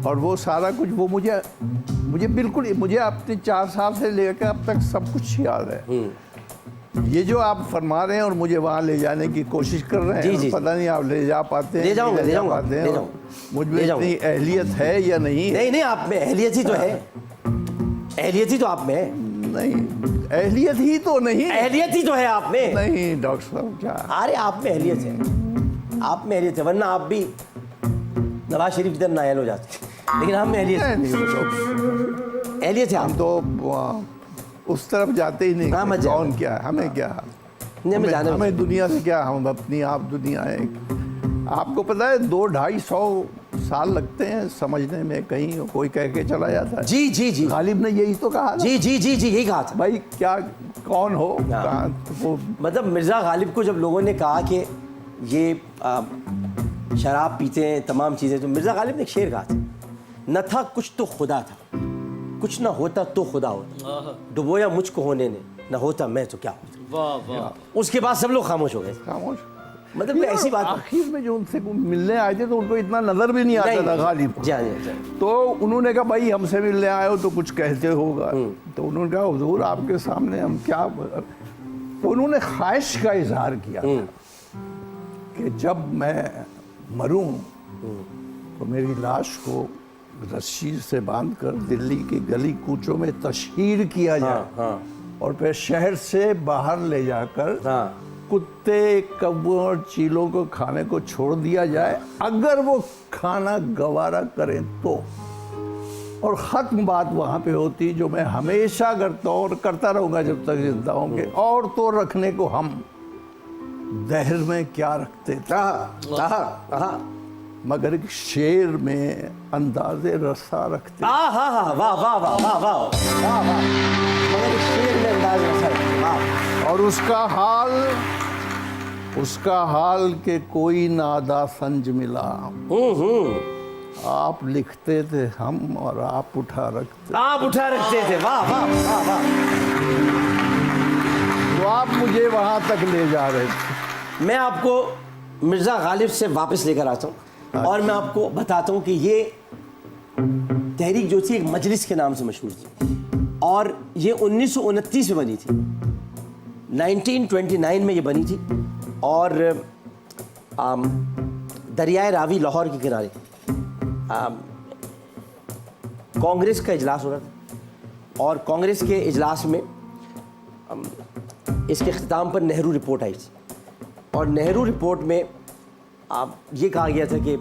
और वो सारा कुछ वो मुझे बिल्कुल, मुझे अपने 4 साल से लेकर अब तक सब कुछ याद है। ये जो आप फरमा रहे हैं और मुझे वहाँ ले जाने की कोशिश कर रहे हैं, जी। पता नहीं आप ले जा पाते हैं, ले जाऊंगा, नहीं ले जाऊंगा, पाते हैं, ले और जाऊंगा। मुझ में ले इतनी जाऊंगा। अहलियत है या नहीं है। नहीं, आप में अहलियत ही तो है, अहलियत ही तो आप में है। नहीं, अहलियत ही तो नहीं। अहलियत ही तो है आप में। नहीं डॉक्टर साहब, क्या अरे आप में अहलियत है, आप में अहलियत है, वरना आप भी नवाज शरीफ की तरह नायल हो जाते। लेकिन हम में अहलियत है, नहीं, तो अहलियत है हम आप। तो उस तरफ जाते ही नहीं। हाँ, मत जाओ। कौन क्या है, हमें क्या, नहीं, मैं जाने हमें दुनिया से क्या, हम अपनी आप दुनिया है। आपको पता है 200-250 साल लगते हैं समझने में, कहीं कोई कह के चला जाता है। जी जी जी गालिब ने यही तो कहा था। जी जी जी जी, यही कहा था भाई क्या, कौन हो, हाँ। कहाँ, तो वो मतलब मिर्ज़ा गालिब को जब लोगों ने कहा कि ये शराब पीते हैं, तमाम चीज़ें, तो मिर्ज़ा गालिब ने एक शेर कहा था, न था कुछ तो खुदा था, कुछ ना होता तो खुदा होता, डुबोया मुझको होने ने, न होता मैं तो क्या होता। वाह वाह। उसके बाद सब लोग खामोश हो गए। खामोश। मतलब कोई ऐसी बात आखिर में जो उनसे मिलने आए थे तो उनको इतना नजर भी नहीं आता था गालिब को। जी हाँ, जी हाँ। तो उन्होंने कहा भाई हमसे मिलने आए हो तो कुछ कहते होगा। तो उन्होंने कहा हुजूर आपके सामने हम क्या, तो उन्होंने ख्वाहिश का इजहार किया कि जब मैं मरूं तो मेरी लाश को रस्सी से बांधकर दिल्ली की गली कूचों में तशहीर किया जाए, हाँ। और फिर शहर से बाहर ले जाकर हाँ। कुत्ते, कौवों और चीलों को खाने को छोड़ दिया जाए, अगर वो खाना गवारा करें तो। और ख़त्म बात वहाँ पे होती जो मैं हमेशा करता हूँ और करता रहूँगा जब तक जिंदा होंगे, और तो रखने को हम दहर में क्या रखते थे, मगर एक शेर में अंदाज़े रसा रखते। वाह वाह वाह वाह वाह वाह वाह वाह, मगर एक शेर में अंदाज रखा है। वाह। और उसका हाल के कोई नादा संज मिला, आप लिखते थे हम और आप उठा रखते। आप उठा रखते थे। वाह वाह वाह वाह। तो आप मुझे वहां तक ले जा रहे थे। मैं आपको मिर्ज़ा गालिब से वापस लेकर आता हूँ और मैं आपको बताता हूँ कि ये तहरीक जो थी एक मजलिस के नाम से मशहूर थी, और ये 1929 में बनी थी, 1929 में ये बनी थी। और दरियाए रावी लाहौर के किनारे कांग्रेस का इजलास हो रहा था, और कांग्रेस के इजलास में इसके अख्ताम पर नेहरू रिपोर्ट आई थी, और नेहरू रिपोर्ट में ये कहा गया था कि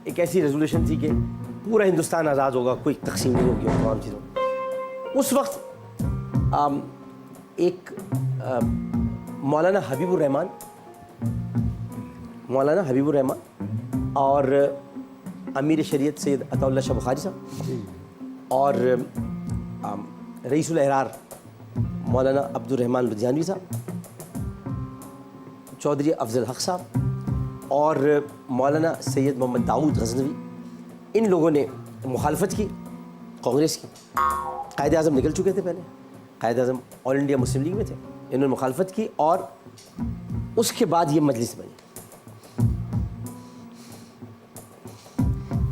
एक ऐसी रेजोल्यूशन थी कि पूरा हिंदुस्तान आज़ाद होगा, कोई तकसीम नहीं होगी और तमाम चीज़ों। उस वक्त एक मौलाना हबीबुर रहमान और अमीर शरीयत सैयद अताउल्लाह शाह बुखारी साहब और रईसुल अहरार मौलाना अब्दुल रहमान लुधियानवी साहब, चौधरी अफजल हक साहब और मौलाना सैयद मोहम्मद दाऊद गजनवी, इन लोगों ने मुखालफत की कांग्रेस की। कायद आज़म निकल चुके थे पहले, कायद आज़म ऑल इंडिया मुस्लिम लीग में थे, इन्होंने मुखालफत की और उसके बाद ये मजलिस बनी।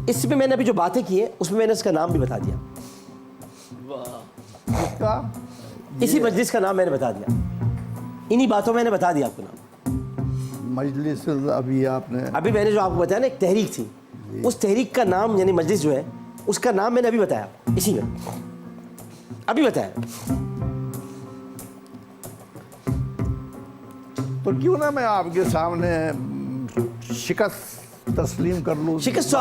इसमें मैंने अभी जो बातें की हैं उसमें मैंने इसका नाम भी बता दिया। इसी मजलिस का नाम मैंने बता दिया, इन्हीं बातों में मैंने बता दिया आपको नाम। मजलिस अभी मैंने जो आपको बताया ना, एक तहरीक थी, उस तहरीक का नाम यानी मजलिस जो है उसका नाम मैंने अभी बताया, इसी में अभी बताया। तो क्यों ना मैं आपके सामने शिकस्त तस्लीम कर लूँ। शिकस्त तो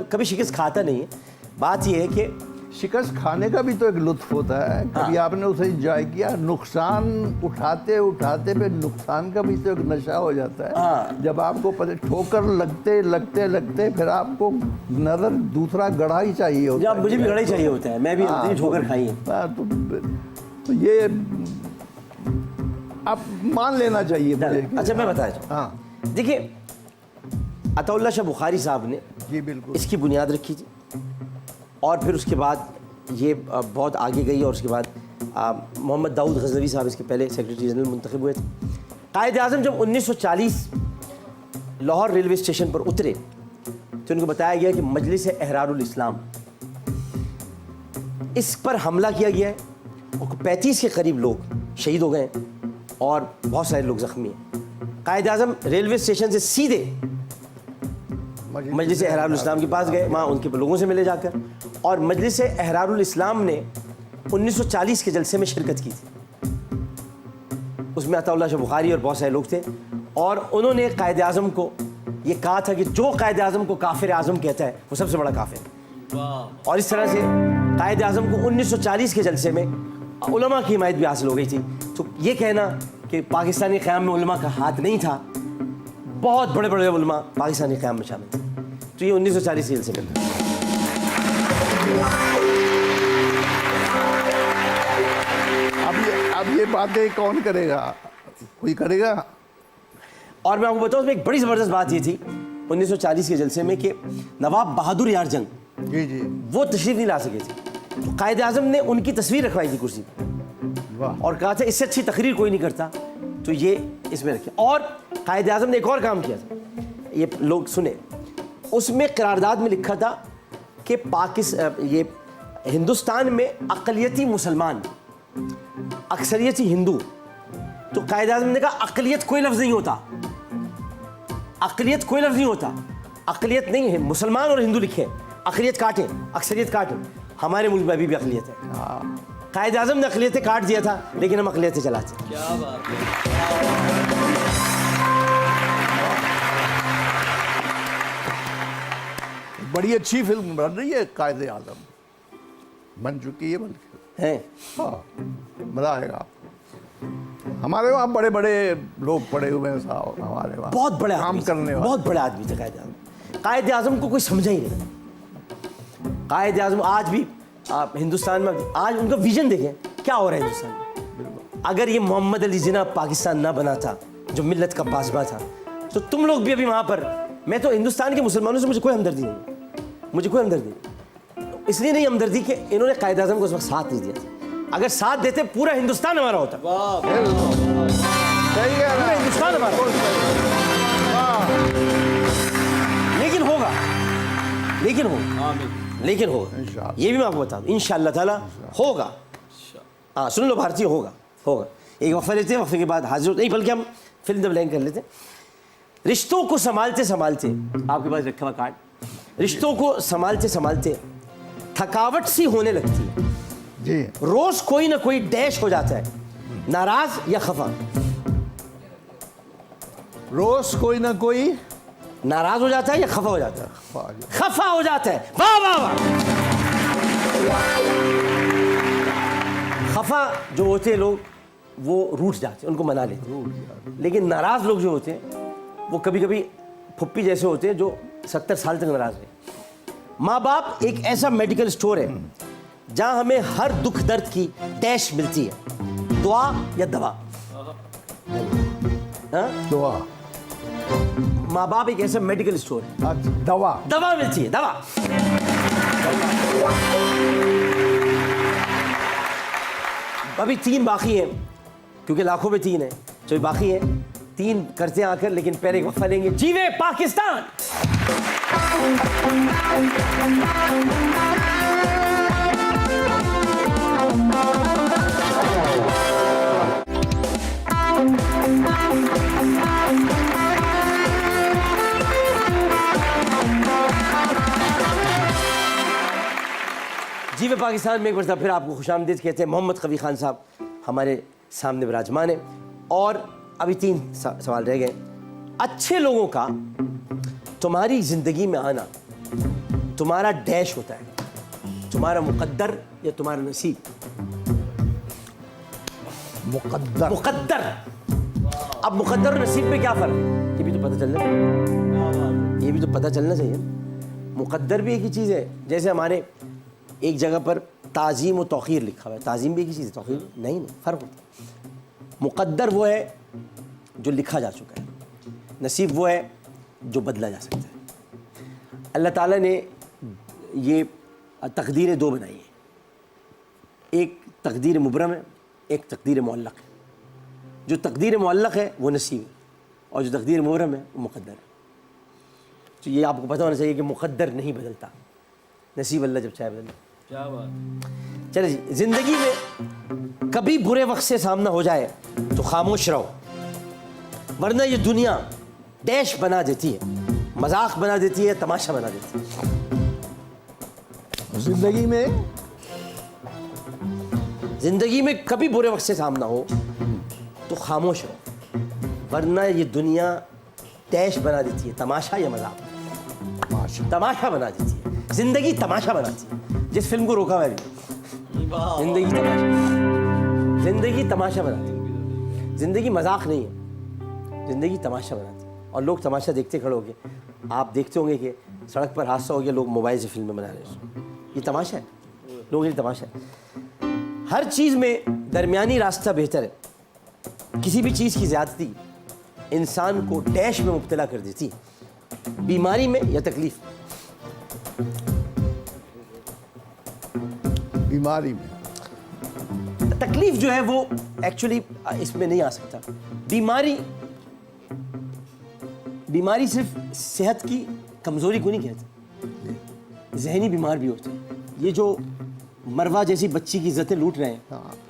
कभी शिकस्त खाता नहीं है। बात यह है कि शिकस्त खाने का भी तो एक लुत्फ होता है, कभी आपने उसे इंजॉय किया। नुकसान उठाते उठाते पे नुकसान का भी तो एक नशा हो जाता है। जब आपको ठोकर लगते लगते लगते फिर आपको नजर दूसरा गड़ा ही चाहिए होता है। मुझे भी गड़ा ही चाहिए होता है, मैं भी ठोकर खाई है। तो ये आप मान लेना चाहिए मुझे। अच्छा मैं बताया, देखिए अताउल्लाह शाह बुखारी साहब ने जी बिल्कुल इसकी बुनियाद रखी थी, और फिर उसके बाद ये बहुत आगे गई, और उसके बाद मोहम्मद दाऊद गजनवी साहब इसके पहले सेक्रेटरी जनरल मुंतखब हुए थे। कायद आज़म जब 1940 लाहौर रेलवे स्टेशन पर उतरे तो उनको बताया गया कि मजलिस अहरारुल इस्लाम, इस पर हमला किया गया है, और 35 के करीब लोग शहीद हो गए और बहुत सारे लोग ज़ख्मी हैं। कायद आज़म रेलवे स्टेशन से सीधे मजलिस एहरारुल इस्लाम के पास गए, वहाँ उनके लोगों से मिले जाकर, और मजलिस एहरारुल इस्लाम ने 1940 के जलसे में शिरकत की थी। उसमें अताउल्लाह शाह बुखारी और बहुत सारे लोग थे, और उन्होंने कायद आज़म को ये कहा था कि जो कायद आज़म को काफिर आज़म कहता है वो सबसे बड़ा काफिर है। और इस तरह से कायद आज़म को 1940 के जलसे में उलमा की हिमायत भी हासिल हो गई थी। तो ये कहना कि पाकिस्तानी क़याम में उलमा का हाथ नहीं था, बहुत बड़े बड़े उलमा पाकिस्तानी क़याम में शामिल थे। तो ये 1940 के जलसे में था। अब ये बातें कौन करेगा? कोई करेगा? और मैं आपको बताऊँ, उसमें एक बड़ी ज़बरदस्त बात ये थी 1940 के जलसे में कि नवाब बहादुर यार जंग जी जी, वो तशरीफ़ नहीं ला सके थे। तो कायद आज़म ने उनकी तस्वीर रखवाई थी कुर्सी पर, वाह, और कहा था इससे अच्छी तकरीर कोई नहीं करता, तो ये इसमें रखे। और कायद आज़म ने एक और काम किया था, ये लोग सुने, उसमें करारदाद में लिखा था कि ये हिंदुस्तान में अक़लियती मुसलमान, अक्सरियती हिंदू। तो कायद आज़म ने कहा अक़लियत कोई लफ्ज़ नहीं होता, अक़लियत कोई लफ्ज़ नहीं होता, अक़लियत नहीं है, मुसलमान और हिंदू लिखे, अक़लियत काटें, अक्सरियत काटें। हमारे मुल्क में अभी भी अक़लियत है। कायद आज़म ने अक़लियतें काट दिया था, लेकिन हम अक़लियतें चलाते हैं। क्या बात है। बड़ी अच्छी फिल्म बन रही है कायद आज़म, बन चुकी है बल्कि। हैं? हाँ, मज़ा आएगा। हमारे वहाँ बड़े बड़े लोग पड़े हुए हैं साहब, हमारे वहाँ बहुत बड़े काम आदमी थे, करने वाले। बहुत बड़े आदमी थे कायद आज़म। कायद आज़म को कोई समझा ही नहीं। कायद आज़म आज भी आप हिंदुस्तान में, आज उनका विजन देखें क्या हो रहा है हिंदुस्तान में। अगर ये मोहम्मद अली जिन्ना पाकिस्तान ना बना था, जो मिल्लत का पासबा था, तो तुम लोग भी अभी वहाँ पर, मैं तो हिंदुस्तान के मुसलमानों से मुझे कोई हमदर्दी नहीं, मुझे कोई हमदर्दी नहीं। इसलिए नहीं हमदर्दी कि इन्होंने कायद आज़म को उस वक्त साथ नहीं दिया था। अगर साथ देते पूरा हिंदुस्तान हमारा होता, वाह, सही है पूरा हिंदुस्तान हमारा होता। लेकिन होगा, लेकिन होगा, आमीन। लेकिन होगा, इंशाअल्लाह। ये भी मैं आपको बता दूं, इंशाअल्लाह ताला होगा। हाँ, सुन लो भारतीय, होगा, होगा। एक वक्फा लेते हैं, वक्फे के बाद हाजिर नहीं, बल्कि हम फिल्म द ब्लैंक कर लेते हैं। रिश्तों को संभालते संभालते, आपके पास रखा हुआ कार्ड, रिश्तों को संभालते संभालते थकावट सी होने लगती है। जी, रोज कोई ना कोई डैश हो जाता है, नाराज या खफा। रोज कोई ना कोई नाराज हो जाता है या खफा हो जाता है? वाह, खफा हो जाता है। वाह वाह वाह। खफा जो होते हैं लोग, वो रूठ जाते हैं, उनको मना लेते हैं। लेकिन नाराज लोग जो होते हैं, वो कभी कभी फुप्पी जैसे होते हैं जो 70 साल तक नाराज रहे। माँ बाप एक ऐसा मेडिकल स्टोर है जहां हमें हर दुख दर्द की डैश मिलती है, दुआ या दवा। हाँ? दुआ, माँ बाप एक ऐसा मेडिकल स्टोर है, अच्छा, दवा, दवा मिलती है, दवा। अभी 3 बाकी हैं, क्योंकि लाखों में 3 है, तो बाकी है 3 करते हैं आकर। लेकिन पहले एक वक्फा लेंगे। जीवे पाकिस्तान। जीवे पाकिस्तान में एक बार फिर आपको खुशामदीद कहते हैं। मोहम्मद कवी खान साहब हमारे सामने विराजमान है, और अभी 3 सवाल रह गए। अच्छे लोगों का तुम्हारी जिंदगी में आना तुम्हारा डैश होता है, तुम्हारा मुकद्दर या तुम्हारा नसीब? मुकद्दर। मुकद्दर। अब मुकद्दर और नसीब में क्या फर्क है, ये भी तो पता चलना चाहिए, ये भी तो पता चलना चाहिए। मुकद्दर भी एक ही चीज़ है, जैसे हमारे एक जगह पर ताज़ीम और तौक़ीर लिखा हुआ है। ताज़ीम भी एक ही चीज़ है, तौक़ीर नहीं, फ़र्क होता है। मुकद्दर वो है जो लिखा जा चुका है, नसीब वो है जो बदला जा सकता है। अल्लाह ताला ने ये तकदीरें 2 बनाई हैं, एक तकदीर मुबरम है, एक तकदीर मुअल्लक़ है। जो तकदीर मुअल्लक़ है वो नसीब है, और जो तकदीर मुबरम है वो मुकद्दर है। तो ये आपको पता होना चाहिए कि मुकद्दर नहीं बदलता, नसीब अल्लाह जब चाहे बदलता। क्या बात। चले जी, ज़िंदगी में कभी बुरे वक्त से सामना हो जाए तो खामोश रहो, वरना ये दुनिया डैश बना देती है। मजाक बना देती है, तमाशा बना देती है। जिंदगी में कभी बुरे वक्त से सामना हो तो खामोश रहो, वरना ये दुनिया तैश बना देती है। तमाशा या मजाक? तमाशा बना देती है। जिंदगी तमाशा बनाती है। जिस फिल्म को रोका मैंने, जिंदगी तमाशा बनाती है। जिंदगी मजाक नहीं है, जिंदगी तमाशा बनाती है। और लोग तमाशा देखते खड़े होंगे। आप देखते होंगे कि सड़क पर हादसा हो गया, लोग मोबाइल से फिल्में बना रहे हैं। ये तमाशा है, लोगों के लिए तमाशा है। हर चीज़ में दरमियानी रास्ता बेहतर है। किसी भी चीज़ की ज़्यादती इंसान को डैश में मुब्तला कर देती है, बीमारी में या तकलीफ। बीमारी में तकलीफ जो है वो एक्चुअली इसमें नहीं आ सकता। बीमारी सिर्फ सेहत की कमज़ोरी को नहीं कहती, जहनी बीमार भी होते हैं। ये जो मरवा जैसी बच्ची की इज्जतें लूट रहे हैं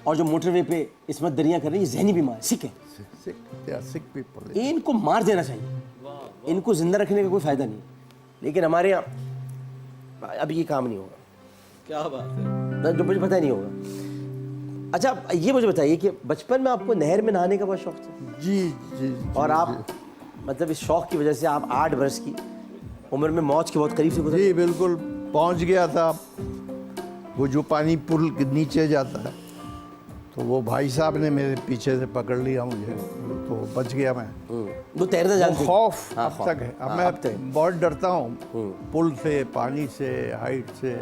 और जो मोटरवे पे इसमत दरियाँ कर रही हैं, ये जहनी बीमार सिक है। इनको मार देना चाहिए, इनको जिंदा रखने का कोई फ़ायदा नहीं। लेकिन हमारे यहाँ अभी ये काम नहीं होगा। क्या बात है, जो मुझे पता नहीं होगा। अच्छा, ये मुझे बताइए कि बचपन में आपको नहर में नहाने का बहुत शौक था? जी। और आप मतलब इस शौक की वजह से आप 8 वर्ष की उम्र में मौत के बहुत करीब से गुजरे? जी बिल्कुल, पहुंच गया था। वो जो पानी पुल के नीचे जाता है, तो वो भाई साहब ने मेरे पीछे से पकड़ लिया मुझे, तो बच गया मैं। वो तैरना जानते हैं? खौफ हाँ, अब तक है। अब हाँ, मैं अब तक। बहुत डरता हूँ पुल से, पानी से, हाइट से।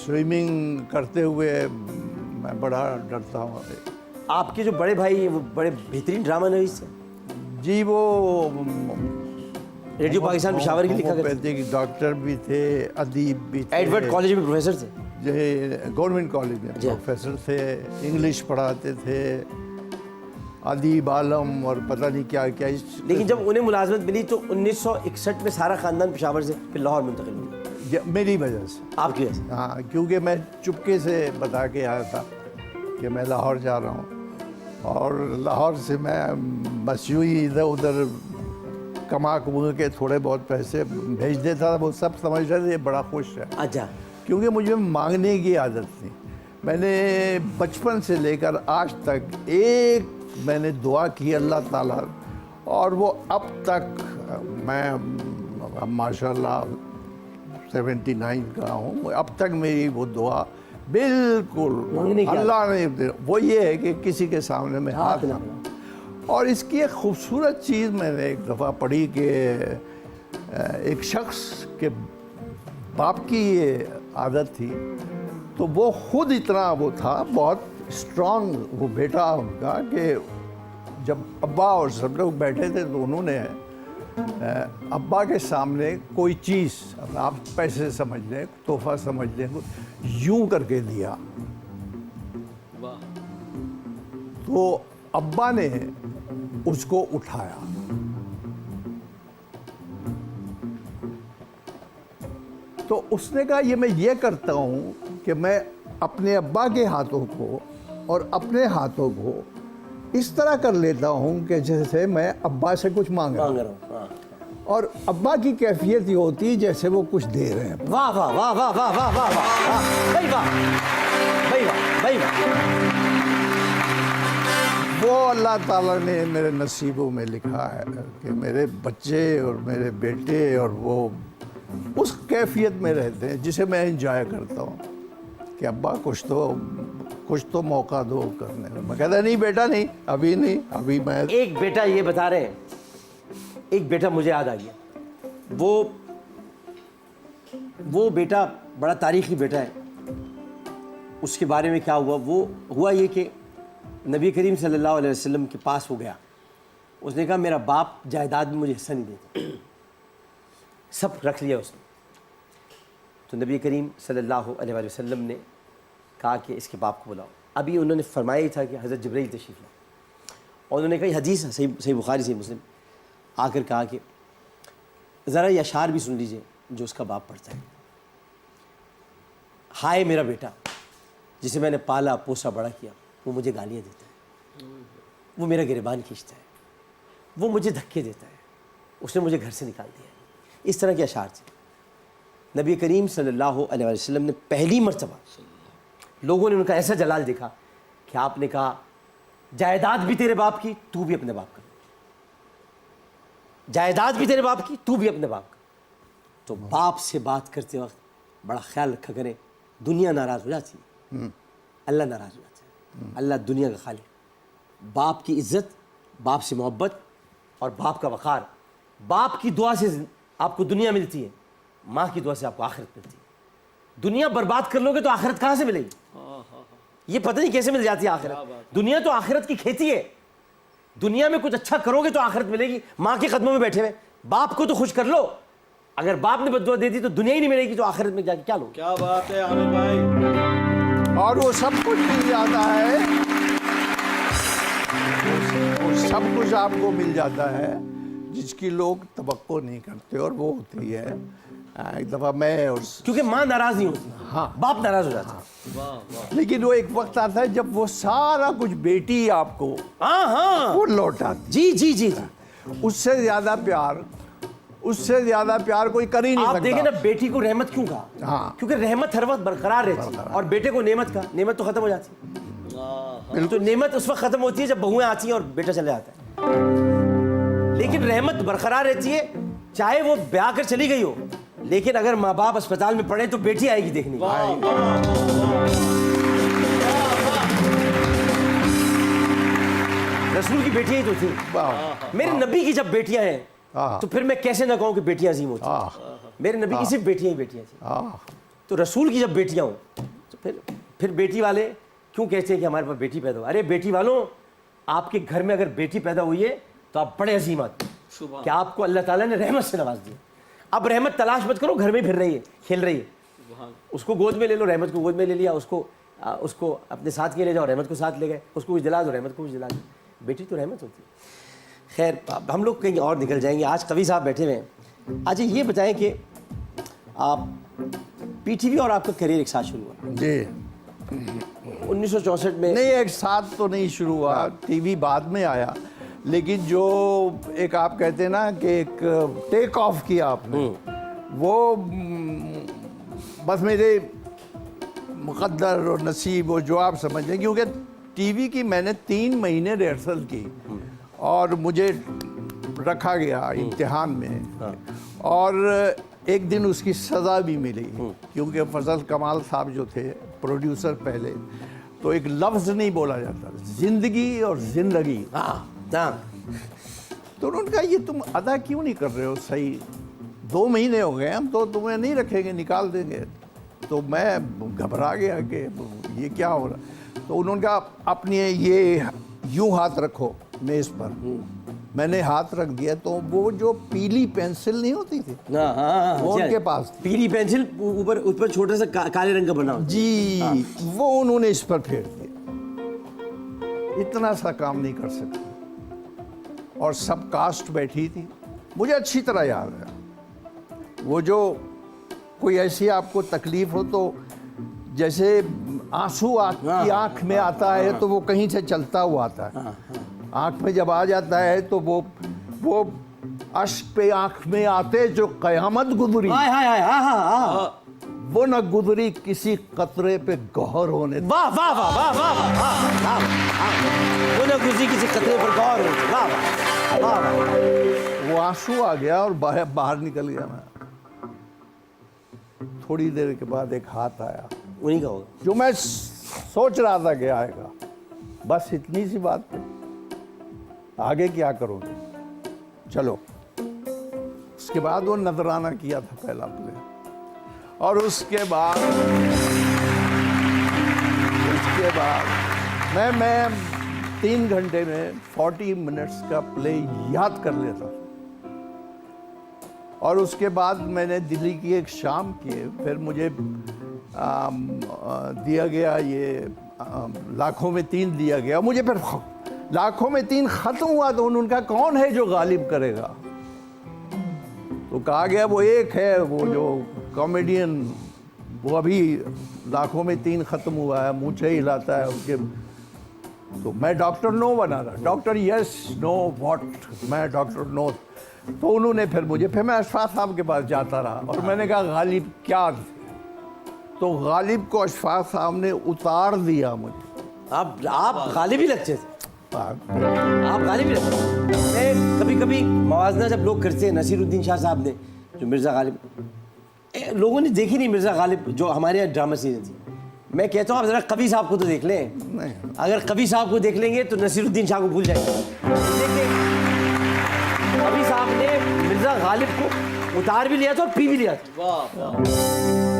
स्विमिंग करते हुए मैं बड़ा डरता हूँ। आपके जो बड़े भाई हैं वो बड़े बेहतरीन ड्रामा नवीस हैं। जी, वो रेडियो पाकिस्तान पेशावर की लिखा करते होम्योपैथिक डॉक्टर भी थे, अदीब भी थे। एडवर्ड कॉलेज में प्रोफेसर थे। गवर्नमेंट कॉलेज में प्रोफेसर थे, इंग्लिश पढ़ाते थे, अदीब आलम और पता नहीं क्या क्या। लेकिन जब उन्हें मुलाजमत मिली तो 1961 में सारा ख़ानदान पेशावर से फिर लाहौर मुंतकिल हो गया। मेरी वजह से। आपकी वजह से? हाँ, क्योंकि मैं चुपके से बता के आया था कि मैं लाहौर जा रहा हूँ, और लाहौर से मैं बस यूँ ही इधर उधर कमा के थोड़े बहुत पैसे भेज देता था। वो सब समझ रहे थे ये बड़ा खुश है। अच्छा। क्योंकि मुझे मांगने की आदत थी। मैंने बचपन से लेकर आज तक मैंने दुआ की अल्लाह ताला, और वो अब तक मैं माशाल्लाह 79 का हूँ, अब तक मेरी वो दुआ बिल्कुल अल्लाह ने, वो ये है कि किसी के सामने में हाथ ना। और इसकी एक खूबसूरत चीज़ मैंने एक दफ़ा पढ़ी कि एक शख्स के बाप की ये आदत थी, तो वो खुद इतना वो था, बहुत स्ट्रांग वो बेटा उनका, कि जब अब्बा और सब लोग बैठे थे तो उन्होंने अब्बा के सामने कोई चीज़, आप पैसे समझ लें, तोहफा समझ लें, यूं करके दिया। तो अब्बा ने उसको उठाया, तो उसने कहा ये करता हूँ कि मैं अपने अब्बा के हाथों को और अपने हाथों को इस तरह कर लेता हूँ कि जैसे मैं अब्बा से कुछ मांग रहा हूँ, और अब्बा की कैफियत ये होती है जैसे वो कुछ दे रहे हैं। वाह वाह वाह वाह वाह वाह वाह वाह, भाई वाह, भाई वाह, भाई वाह। वो अल्लाह ताला ने मेरे नसीबों में लिखा है कि मेरे बच्चे और मेरे बेटे और वो उस कैफियत में रहते हैं जिसे मैं एंजॉय करता हूँ, कि अब्बा कुछ तो मौका दो करने में। मैं कहता नहीं बेटा, नहीं अभी नहीं, अभी मैं। एक बेटा, ये बता रहे हैं, एक बेटा मुझे याद आ गया। वो बेटा बड़ा तारीखी बेटा है। उसके बारे में क्या हुआ? वो हुआ ये कि नबी करीम सल्लल्लाहु अलैहि वसल्लम के पास वो गया। उसने कहा मेरा बाप जायदाद में मुझे हिस्सा नहीं देता, सब रख लिया उसने। तो नबी करीम सल्लल्लाहु अलैहि वसल्लम ने कहा कि इसके बाप को बुलाओ। अभी उन्होंने फरमाया ही था कि हज़रत जिब्रील तशरीफ़ लाए, और उन्होंने कहा हदीस है, सही बुखारी, सही मुस्लिम, आकर कहा कि ज़रा ये अशार भी सुन लीजिए जो उसका बाप पढ़ता है। हाय मेरा बेटा जिसे मैंने पाला पोसा बड़ा किया, वो मुझे गालियाँ देता है, वो मेरा गिरबान खींचता है, वो मुझे धक्के देता है, उसने मुझे घर से निकाल दिया। इस तरह के अशार थे। नबी करीम सल्लल्लाहु अलैहि वसल्लम ने पहली मर्तबा लोगों ने उनका ऐसा जलाल देखा कि आपने कहा जायदाद भी तेरे बाप की, तू भी अपने बाप का, जायदाद भी तेरे बाप की, तू भी अपने बाप का। तो बाप से बात करते वक्त बड़ा ख्याल रखा करें, दुनिया नाराज हो जाती है, अल्लाह नाराज हो जाता है। अल्लाह दुनिया का खालिक। बाप की इज्जत, बाप से मोहब्बत और बाप का वक़ार, बाप की दुआ से आपको दुनिया मिलती है, माँ की दुआ से आपको आखिरत मिलती है। दुनिया बर्बाद कर लोगे तो आखिरत कहाँ से मिलेगी? ये पता नहीं कैसे मिल जाती है आखिरत। दुनिया तो आखिरत की खेती है। दुनिया में कुछ अच्छा करोगे तो आखिरत मिलेगी। माँ के कदमों में बैठे हुए बाप को तो खुश कर लो। अगर बाप ने बद्दुआ दे दी तो दुनिया ही नहीं मिलेगी, तो आखिरत में जाके क्या लो? क्या बात है आमिर भाई। और वो सब कुछ मिल जाता है, वो सब कुछ आपको मिल जाता है जिसकी लोग तवक्को नहीं करते, और वो होती है एक दफ़ा मैं और क्योंकि माँ नाराज नहीं होती, हाँ, बाप नाराज हो जाता है। वाह वाह। लेकिन वो एक वक्त आता है जब वो सारा कुछ बेटी आपको हाँ हाँ, वो लौटाती, जी जी जी जी। उससे ज्यादा प्यार कोई कर ही नहीं आप सकता। देखें ना, बेटी को रहमत क्यों कहा? हाँ। क्योंकि रहमत हर वक्त बरकरार रहती है, और बेटे को नेमत का, नेमत तो खत्म हो जाती है। तो नेमत उस वक्त खत्म होती है जब बहुएं आती हैं और बेटा चले जाता है, लेकिन रहमत बरकरार रहती है चाहे वो ब्याह कर चली गई हो। लेकिन अगर माँ बाप अस्पताल में पड़े तो बेटी आएगी देखने। रसूल की बेटियां ही तो थी। मेरे नबी की जब बेटियां हैं तो फिर मैं कैसे ना कहूं कि बेटियां अजीम होती। मेरे नबी की सिर्फ बेटियां ही बेटियां थी। तो रसूल की जब बेटियां हो तो फिर बेटी वाले क्यों कहते हैं कि हमारे पास बेटी पैदा हो? अरे बेटी वालों, आपके घर में अगर बेटी पैदा हुई है तो आप बड़े अजीम आदमी, कि आपको अल्लाह ताला ने रहमत से नवाज दिया। अब रहमत तलाश मत करो, घर में फिर रही है, खेल रही है। उसको गोद में ले लो, रहमत को गोद में ले लिया, उसको अपने साथ के ले जाओ, रहमत को साथ ले गए, उसको कुछ दिला दो, रहमत को कुछ दिला दो। बेटी तो रहमत होती है। खैर, अब हम लोग कहीं और निकल जाएंगे। आज कवि साहब बैठे हुए हैं। अच्छा ये बताएं कि आप पीटीवी और आपका करियर एक साथ शुरू हुआ जी 1964 में? नहीं, एक साथ तो नहीं शुरू हुआ, टीवी बाद में आया। लेकिन जो एक आप कहते हैं ना कि एक टेक ऑफ किया आपने, वो बस मेरे मुक़द्दर और नसीब और जो आप समझ लें, क्योंकि टीवी की मैंने 3 महीने रिहर्सल की और मुझे रखा गया इम्तिहान में, और एक दिन उसकी सज़ा भी मिली, क्योंकि फजल कमाल साहब जो थे प्रोड्यूसर पहले, तो एक लफ्ज़ नहीं बोला जाता, जिंदगी और जिंदगी। तो उन्होंने कहा ये तुम अदा क्यों नहीं कर रहे हो सही, 2 महीने हो गए हम तो तुम्हें नहीं रखेंगे, निकाल देंगे। तो मैं घबरा गया कि ये क्या हो रहा। तो उन्होंने कहा अपने ये यूं हाथ रखो मेज़ पर। मैंने हाथ रख दिया तो वो जो पीली पेंसिल नहीं होती थी, वो उनके पास थी। पीली पेंसिल ऊपर छोटा सा काले रंग का बना हो जी, वो उन्होंने इस पर फेर दिया। इतना सा काम नहीं कर सकते। और सब कास्ट बैठी थी, मुझे अच्छी तरह याद है। वो जो कोई ऐसी आपको तकलीफ हो तो जैसे आंसू की आंख में आता है तो वो कहीं से चलता हुआ आता है, आंख में जब आ जाता है तो वो अश्क पे आंख में आते जो कयामत गुजरी, वो न गुजरी किसी कतरे पे गौर होने। वाह वाह वाह वाह वाह वाह, वो न गुजरी किसी कतरे पर गौर होने। वाह वाह वाह। वो आंसू आ गया और बाहर निकल गया मैं। थोड़ी देर के बाद एक हाथ आया, उन्हीं का होगा जो मैं सोच रहा था कि आएगा। बस इतनी सी बात थी, आगे क्या करोगे, चलो। उसके बाद वो नजराना किया था पहला प्ले, और उसके बाद मैं 3 घंटे में 40 मिनट्स का प्ले याद कर लेता। और उसके बाद मैंने दिल्ली की एक शाम किए, फिर मुझे दिया गया ये लाखों में 3 दिया गया मुझे। फिर लाखों में 3 ख़त्म हुआ तो उनका कौन है जो गालिब करेगा, तो कहा गया वो एक है, वो जो कॉमेडियन, वो अभी लाखों में 3 ख़त्म हुआ है, मूंछें हिलाता है, उसके तो मैं डॉक्टर नो बना रहा, डॉक्टर यस नो व्हाट, मैं डॉक्टर नो। तो उन्होंने फिर मैं अशफाक साहब के पास जाता रहा और मैंने कहा गालिब क्या थे? तो गालिब को अशफाक साहब ने उतार दिया मुझे। आप गालिब ही लगते थे, आप गालिब ही लगते थे। मैं कभी कभी मवाजना जब लोग करते हैं, नसीरुद्दीन शाह साहब ने जो मिर्ज़ा गालिब, लोगों ने देखी नहीं मिर्ज़ा गालिब जो हमारे यहाँ ड्रामा सीरीज थी। मैं कहता हूँ आप ज़रा कवि साहब को तो देख लें, नहीं। अगर कवि साहब को देख लेंगे तो नसीरुद्दीन शाह को भूल जाएंगे। देखिए कवि साहब ने मिर्ज़ा गालिब को उतार भी लिया था और पी भी लिया था।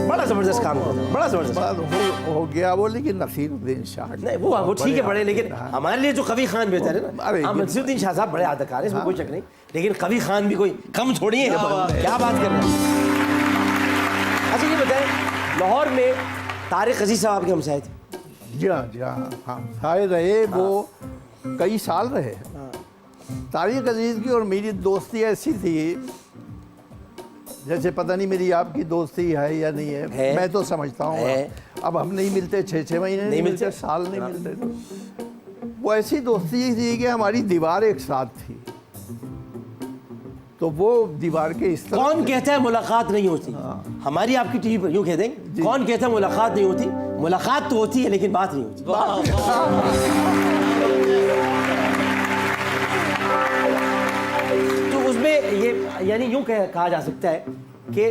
बड़ा ज़बरदस्त काम था, बड़ा ज़बरदस्त। बात हो गया वो, लेकिन नसीरुद्दीन शाह नहीं वो ठीक है बड़े, लेकिन हमारे लिए जो कवि खान बेहतर है अरे ना। नसीरुद्दीन शाह साहब बड़े अदाकार हैं, इसमें कोई शक नहीं, लेकिन कवि खान भी कोई कम थोड़ी है। क्या बात कर रहे हैं। अच्छा ये बताएं, लाहौर में तारिक अजीज साहब आपके हमसाए थे? जी हाँ, हाँ शायद रहे वो, कई साल रहे। तारिक अजीज़ की और मेरी दोस्ती ऐसी थी जैसे पता नहीं मेरी आपकी दोस्ती है या नहीं है। मैं तो समझता हूँ अब हम नहीं मिलते, 6-6 महीने नहीं मिलते, साल नहीं मिलते। तो वो ऐसी दोस्ती थी कि हमारी दीवार एक साथ थी, तो वो दीवार के इस तरह। कौन कहता है मुलाकात नहीं होती? हमारी आपकी टीवी पर यूँ कह देंगे, कौन कहता है मुलाकात नहीं होती? मुलाकात तो होती है लेकिन बात नहीं होती। तो उसमें ये यानी यूँ कहा जा सकता है कि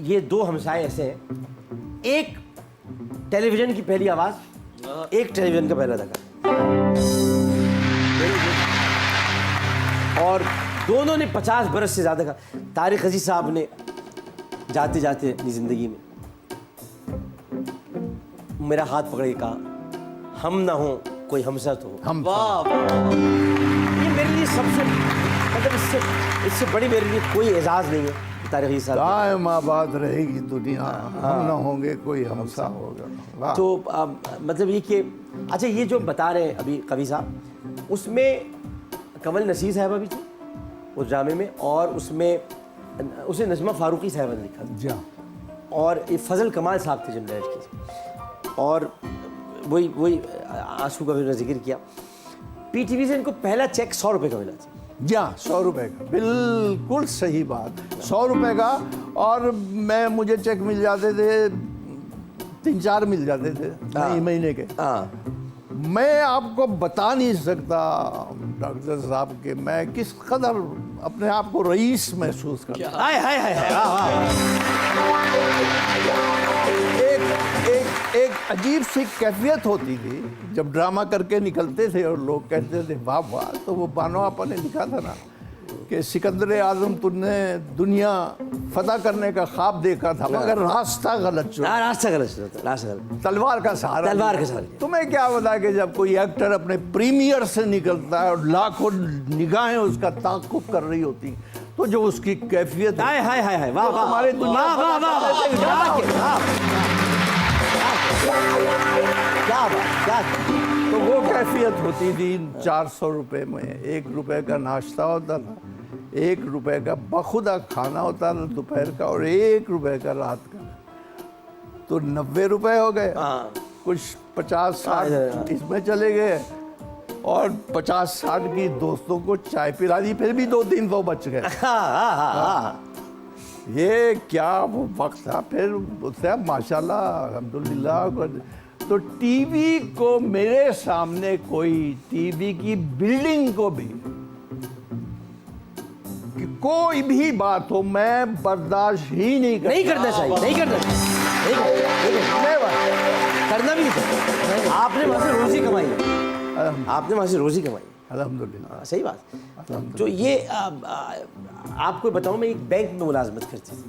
ये दो हमसाए ऐसे हैं, एक टेलीविजन की पहली आवाज़, एक टेलीविजन का पहला दगा, और दोनों ने 50 बरस से ज़्यादा का। तारिक अजीज साहब ने जाते जाते अपनी ज़िंदगी में मेरा हाथ पकड़ के कहा, हम ना हो कोई हमसा तो हो। हम ये मेरे लिए सबसे मतलब इससे बड़ी मेरे लिए कोई एजाज़ नहीं है। तारिक अजीज साहब दायम आबाद रहेगी दुनिया, हम ना होंगे कोई हमसा होगा। तो मतलब ये कि अच्छा ये जो बता रहे हैं अभी कवि साहब, उसमें कमल नसीर साहबा भी थी उस ड्रामे में, और उसमें उसे नजमा फारूकी साहबा ने लिखा था। जी हाँ। और ये फजल कमाल साहब थे जनरल के, और वही आंसू का भी मैंने जिक्र किया। पीटीवी से इनको पहला चेक 100 रुपये का मिला था। जी हाँ, 100 रुपये का, बिल्कुल सही बात, 100 रुपये का। और मुझे चेक मिल जाते थे, 3-4 मिल जाते थे महीने के। मैं आपको बता नहीं सकता डॉक्टर साहब के मैं किस कदर अपने आप को रईस महसूस करता। हाय हाय हाय एक अजीब सी कैफियत होती थी जब ड्रामा करके निकलते थे और लोग कहते थे वाह वाह। तो वो बानोआपा ने लिखा था ना कि सिकंदर आजम तुमने दुनिया फतह करने का ख्वाब देखा था मगर रास्ता गलत चुना। रास्ता गलत, तलवार का सहारा तुम्हें क्या बता कि जब कोई एक्टर अपने प्रीमियर से निकलता है और लाखों निगाहें उसका ताक़ुब कर रही होती, तो जो उसकी कैफियत हाय हाय हाय हाय वाह वाह हमारे दुनिया क्या तो वो कैफियत होती थी। 400 रुपये में 1 रुपये का नाश्ता होता था, 1 रुपये का बखुदा खाना होता था दोपहर का, और 1 रुपये का रात का। तो 90 रुपये हो गए, कुछ 50-60 इसमें चले गए, और 50-60 की दोस्तों को चाय पिला दी, फिर भी 2-300 बच गए। ये क्या वो वक्त था। फिर उससे माशाल्लाह अल्हम्दुलिल्लाह। तो टीवी को मेरे सामने कोई टीवी की बिल्डिंग को भी कि कोई भी बात हो मैं बर्दाश्त ही नहीं करना चाहिए, नहीं करना करना भी नहीं। आपने वहां से रोजी कमाई है, आपने वहां से रोजी कमाई, अल्हम्दुलिल्लाह। सही बात। तो ये आपको बताऊं, मैं एक बैंक में मुलाजमत करती थी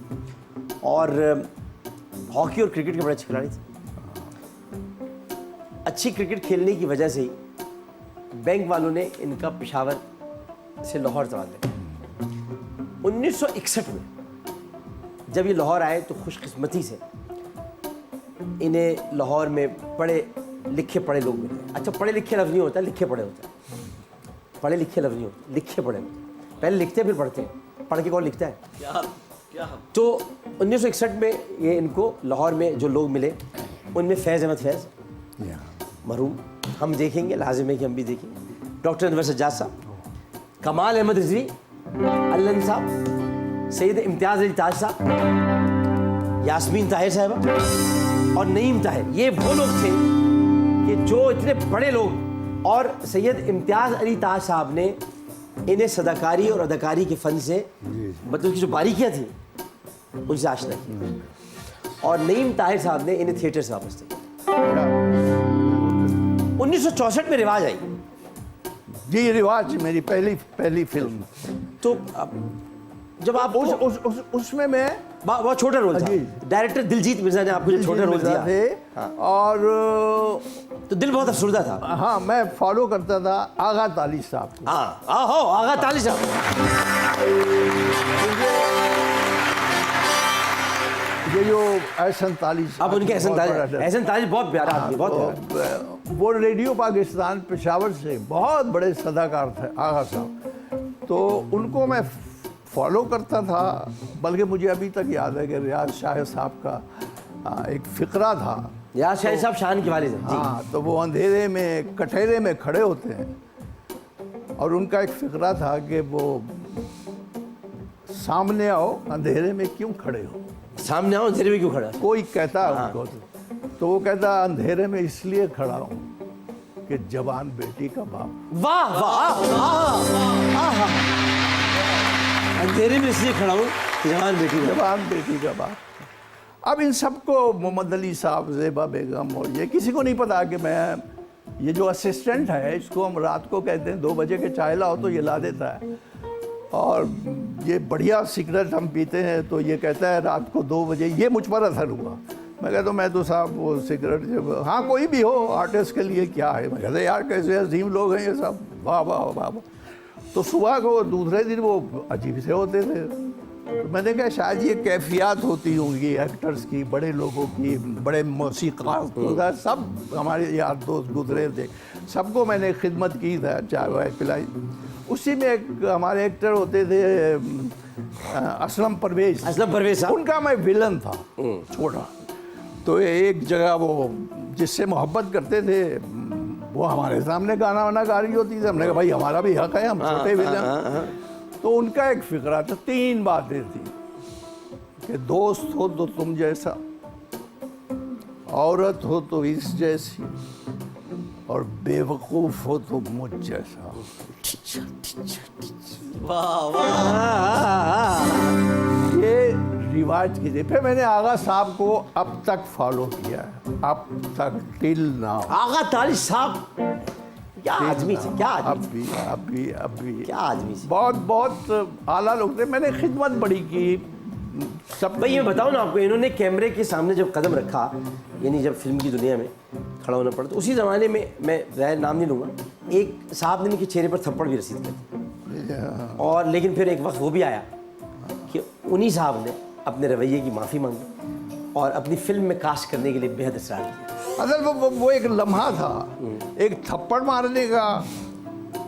और हॉकी और क्रिकेट के बड़े अच्छे खिलाड़ी थे। अच्छी क्रिकेट खेलने की वजह से ही बैंक वालों ने इनका पेशावर से लाहौर तबादला किया। 1961 में जब ये लाहौर आए तो खुशकिस्मती से इन्हें लाहौर में पढ़े लिखे पढ़े लोग मिले। अच्छा, पढ़े लिखे लफ्ज़ नहीं होता, लिखे पढ़े होता है। पढ़े लिखे लफ्ज़ नहीं होते, लिखे पढ़े होते। पहले लिखते फिर पढ़ते हैं, पढ़ के कौन लिखता है? क्या तो 1961 में ये इनको लाहौर में जो लोग मिले उनमें फैज़ अहमद फैज़, मरहूम हम देखेंगे, लाजिम है कि हम भी देखेंगे। डॉक्टर अनवर सज्जाद साहब, कमाल अहमद रिजवी, अल्लन साहब, सैयद इम्तियाज़ अली ताज साहब, यास्मीन ताहिर साहिबा और नईम ताहिर, ये वो लोग थे कि जो इतने बड़े लोग, और सैयद इम्तियाज़ अली ताज साहब ने इन्हें सदाकारी और अदाकारी के फ़न से, मतलब की जो बारीकियाँ थी उनसे आशना की, और नईम ताहिर साहब ने इन्हें थिएटर से वापस किया। 1964 में रिवाज आई जी, रिवाज मेरी पहली फिल्म। तो जब आप उसमें मैं बहुत छोटा रोल था, डायरेक्टर दिलजीत मिर्जा ने आपको जो छोटा रोल दिया थे, और तो दिल बहुत अफसुर्दा था। हाँ, मैं फॉलो करता था आगा ताली साहब को। आगा ताली साहब, ये जो एहसन ताली, अब उनके एहसन ताली बहुत प्यारा आदमी, बहुत प्यारा। वो रेडियो पाकिस्तान पेशावर से बहुत बड़े सदाकार थे आगा साहब, तो उनको मैं फॉलो करता था। बल्कि मुझे अभी तक याद है कि रियाज शाह साहब का एक फ़िक्रा था। रियाज शाह साहब शान के वालिद हैं। हाँ, तो वो अंधेरे में कटहरे में खड़े होते हैं, और उनका एक फ़िक्रा था कि वो सामने आओ, अंधेरे में क्यों खड़े हो, सामने आओ, अंधेरे में क्यों खड़ा? कोई कहता है उनको, तो वो कहता अंधेरे में इसलिए खड़ा हूँ कि जवान बेटी का बाप। वाह वाह, अंधेरे में इसलिए खड़ा हूँ जवान बेटी का बाप। अब इन सबको मोहम्मद अली साहब, ज़ेबा बेगम और ये किसी को नहीं पता कि मैं, ये जो असिस्टेंट है इसको हम रात को कहते हैं 2 बजे के चाय लाओ तो ये ला देता है, और ये बढ़िया सिगरेट हम पीते हैं तो ये कहता है रात को 2 बजे, ये मुझ पर असर हुआ। मैं कहता मैं तो साहब वो सिगरेट जब, हाँ कोई भी हो आर्टिस्ट के लिए क्या है, मैं कहता यार कैसे अजीम लोग हैं ये सब, वाह वाह वाह। तो सुबह को दूसरे दिन वो अजीब से होते थे, तो मैंने कहा शायद ये कैफियत होती होंगी एक्टर्स की, बड़े लोगों की, बड़े मौसीक़ार, सब हमारे यार दोस्त गुजरे थे, सबको मैंने खिदमत की था, चाय वाय पिलाई। उसी में एक हमारे एक्टर होते थे असलम परवेज, उनका मैं विलन था छोटा। तो एक जगह वो जिससे मोहब्बत करते थे वो हमारे सामने गाना वाना गा रही होती थी, हमने कहा भाई हमारा भी हक है, हम छोटे विलन। तो उनका एक फिक्रा था, 3 बातें थी कि दोस्त हो तो तुम जैसा, औरत हो तो इस जैसी, और बेवकूफ़ हो तो मुझ जैसा। वाह वाह, ये रिवाज की थी। फिर मैंने आगा साहब को अब तक फॉलो किया है, अब तक टिल नाउ। आगा ताली साहब क्या आदमी थे, क्या आदमी, अभी क्या आदमी थे, बहुत आला लोग थे। मैंने खिदमत बड़ी की सब। भाई ये बताओ ना आपको, इन्होंने कैमरे के सामने जब कदम रखा, यानी जब फिल्म की दुनिया में खड़ा होना पड़ा, तो उसी ज़माने में, मैं ज़ाहिर नाम नहीं लूँगा, एक साहब ने इनके चेहरे पर थप्पड़ भी रसीद कर दी, और लेकिन फिर एक वक्त वो भी आया कि उन्हीं साहब ने अपने रवैये की माफ़ी मांगी और अपनी फिल्म में कास्ट करने के लिए बेहद इसरार किया। असल वो एक लम्हा था, एक थप्पड़ मारने का,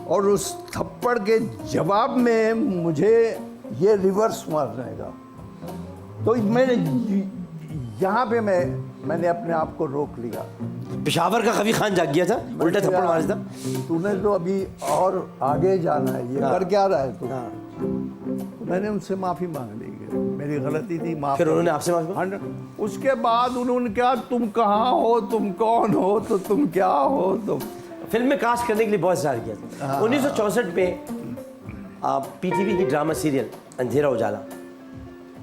और उस थप्पड़ के जवाब में मुझे ये रिवर्स मारने का। तो मैंने यहाँ पे मैंने अपने आप को रोक लिया। पेशावर का कभी खान जाग गया था, उल्टा थप्पड़ मारा था। तूने तो अभी और आगे जाना है, ये कर क्या रहा है तू? तो मैंने उनसे माफ़ी मांग ली, मेरी गलती थी, माफ़ी। फिर उन्होंने आपसे माफी मांगी? उसके बाद उन्होंने क्या, तुम कहाँ हो, तुम कौन हो, तो तुम क्या हो, तो फिल्म में कास्ट करने के लिए बहुत इसरार किया था। 1964 में PTV की ड्रामा सीरियल अंधेरा उजाला,